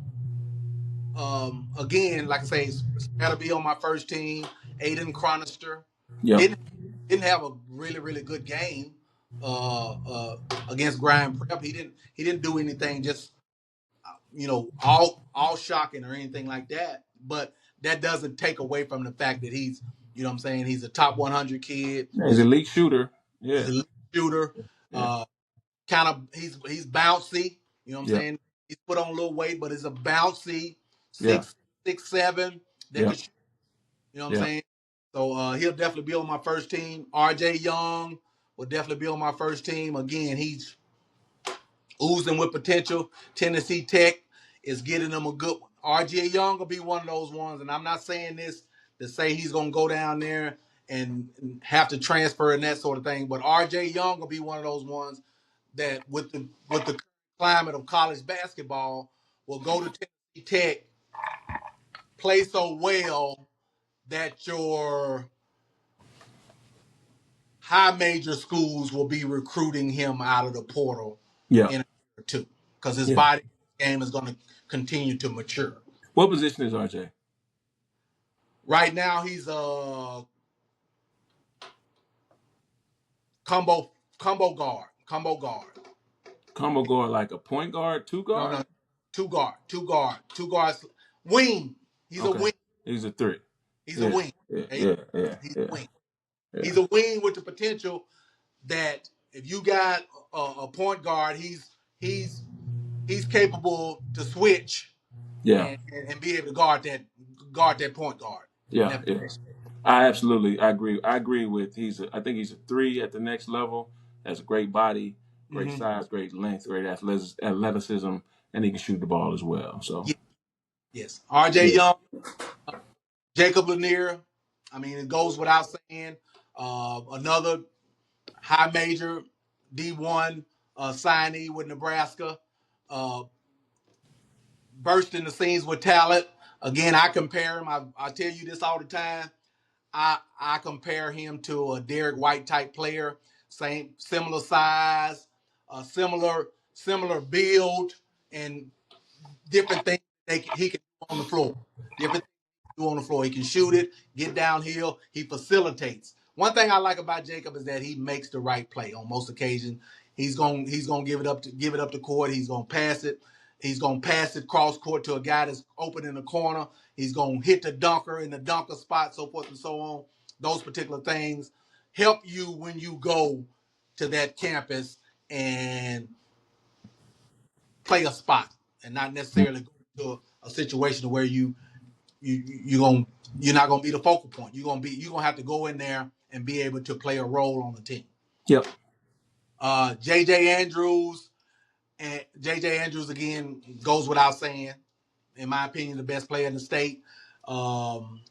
again, like I say, it's got to be on my first team. Aiden Chronister Yep. didn't didn't have a really good game uh, uh, against Grind Prep. He didn't do anything just all shocking or anything like that. But that doesn't take away from the fact that he's you know what I'm saying he's a top 100 kid. He's a elite shooter. He's Yeah. a shooter. Yeah. Kind of he's bouncy. You know what I'm Yeah. saying? He's put on a little weight, but he's a bouncy Yeah. 6'7" that Yeah. could shoot. You know what I'm Yeah. saying? So he'll definitely be on my first team. RJ Young will definitely be on my first team. Again, he's oozing with potential. Tennessee Tech is getting him a good one. RJ Young will be one of those ones, and I'm not saying this to say he's gonna go down there and have to transfer and that sort of thing. But RJ Young will be one of those ones that with the climate of college basketball will go to Tennessee Tech, play so well that your high major schools will be recruiting him out of the portal Yeah. in a year or two because his Yeah. body game is going to continue to mature. What position is RJ? Right now, he's a combo guard, combo guard. Combo guard like a point guard, two No, guard? no, two guards, wing. He's a Okay. wing. He's a three. He's a Yeah. wing. Yeah. Okay? Yeah. Yeah. He's a Yeah. wing. Yeah. He's a wing with the potential that if you got a point guard, he's capable to switch Yeah. and be able to guard that point guard in Yeah. that Yeah. position. I agree. I agree with I think he's a three at the next level. Has a great body, great Mm-hmm. size, great length, great athleticism, and he can shoot the ball as well. So Yeah, yes. RJ yeah. Young, Jacob Lanier. I mean, it goes without saying. Another high major D1 signee with Nebraska. Uh, burst in the scenes with talent. Again, I compare him. I tell you this all the time. I compare him to a Derek White type player, similar size, similar build, and different things he can do on the floor. Different things he can do on the floor. He can shoot it, get downhill. He facilitates. One thing I like about Jacob is that he makes the right play on most occasions. He's gonna give it up to court. He's gonna pass it. He's gonna pass it cross court to a guy that's open in the corner. He's gonna hit the dunker in the dunker spot, so forth and so on. Those particular things help you when you go to that campus and play a spot and not necessarily go to a situation where you're not gonna be the focal point. You're gonna have to go in there and be able to play a role on the team. Yep. JJ Andrews again goes without saying, in my opinion, the best player in the state. Um,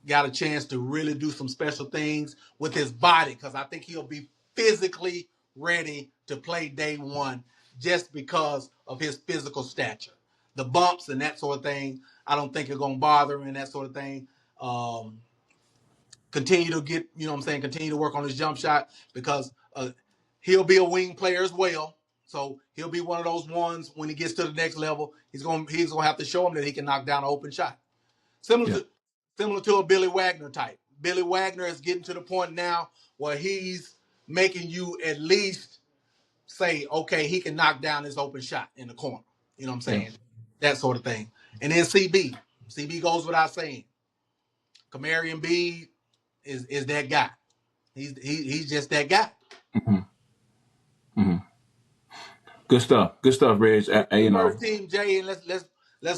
got a chance to really do some special things with his body because I think he'll be physically ready to play day one just because of his physical stature. The bumps and that sort of thing, I don't think are going to bother him and that sort of thing. Continue to continue to work on his jump shot because he'll be a wing player as well. So he'll be one of those ones when he gets to the next level. He's gonna have to show him that he can knock down an open shot. Similar Yeah. to similar to a Billy Wagner type. Billy Wagner is getting to the point now where he's making you at least say, okay, he can knock down this open shot in the corner. You know what I'm Yeah. saying? That sort of thing. And then CB. CB goes without saying. Kamarian B is that guy. He's just that guy. hmm hmm Good stuff. Good stuff, Reg. First team, Jay, and let's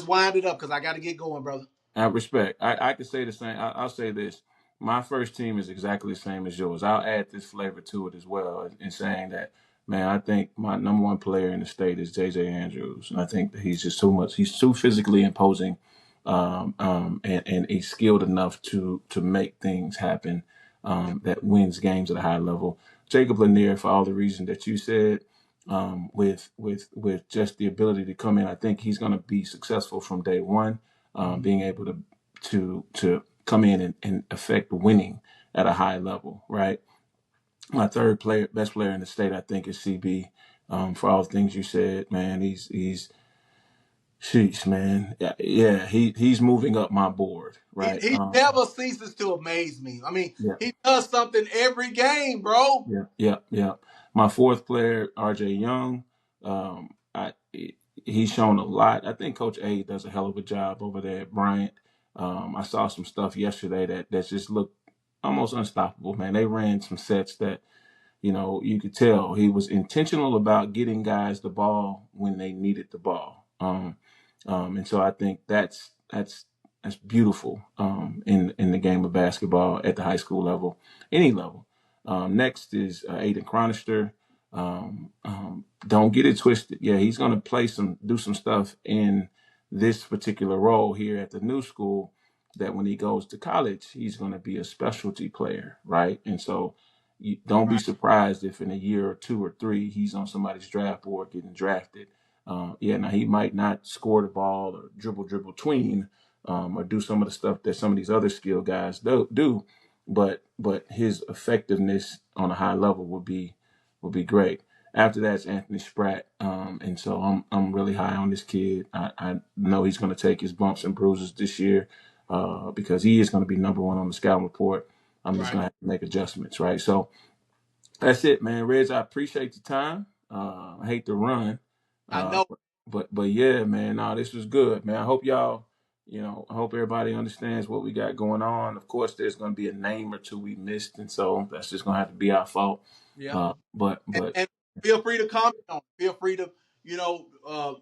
wind it up because I got to get going, brother. I respect. I could say the same. I'll say this. My first team is exactly the same as yours. I'll add this flavor to it as well in saying that, man, I think my number one player in the state is JJ Andrews. And I think that he's just he's too physically imposing and he's skilled enough to make things happen Yep. that wins games at a high level. Jacob Lanier, for all the reasons that you said, with just the ability to come in. I think he's going to be successful from day one, being able to come in and affect winning at a high level. Right. My third player, best player in the state, I think, is CB. For all the things you said, man, he's sheesh, man. Yeah, he's moving up my board, right? He never ceases to amaze me. I mean, Yeah, he does something every game, bro. yeah. My fourth player, RJ Young. I he's shown a lot. I think Coach A does a hell of a job over there at Bryant. I saw some stuff yesterday that just looked almost unstoppable, man. They ran some sets that you could tell he was intentional about getting guys the ball when they needed the ball. And so I think that's beautiful in the game of basketball at the high school level, any level. Next is Aiden Chronister. Don't get it twisted. Yeah, he's going to do some stuff in this particular role here at the new school. That when he goes to college, he's going to be a specialty player, right? And so you don't be Right. surprised if in a year or two or three he's on somebody's draft board getting drafted. Yeah, now he might not score the ball or dribble tween, or do some of the stuff that some of these other skill guys do, but his effectiveness on a high level would be great. After that's Anthony Spratt, and so I'm really high on this kid. I know he's going to take his bumps and bruises this year, because he is going to be number one on the scouting report. I'm just Right. going to have to make adjustments, right? So that's it, man. Reg, I appreciate the time. I hate to run, I uh, know. but yeah, man. No, this was good, man. I hope y'all, I hope everybody understands what we got going on. Of course, there's going to be a name or two we missed, and so that's just going to have to be our fault. Yeah. But And feel free to comment on it. Feel free to,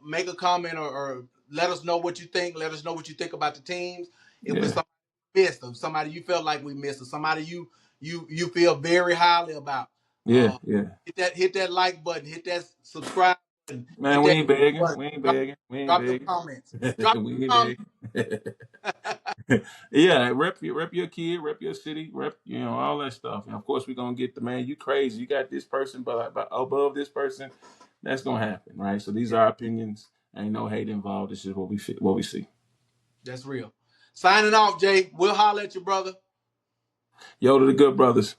make a comment or let us know what you think. Let us know what you think about the teams. If it's yeah, somebody we missed, or somebody you felt like we missed, or somebody you feel very highly about. yeah, yeah. Hit that like button, hit that subscribe button, Man, hit we that ain't begging. button. We ain't Drop, begging. We ain't drop them begging. comments. Drop We ain't them begging. Yeah, rep your kid, rep your city, rep all that stuff. And of course, we're gonna get the man. You crazy? You got this person, but above this person, that's gonna happen, right? So these comments. are our opinions. Ain't no hate involved. This is what we see. That's real. Signing off, Jay. We'll holler at you, brother. Yo to the good brothers.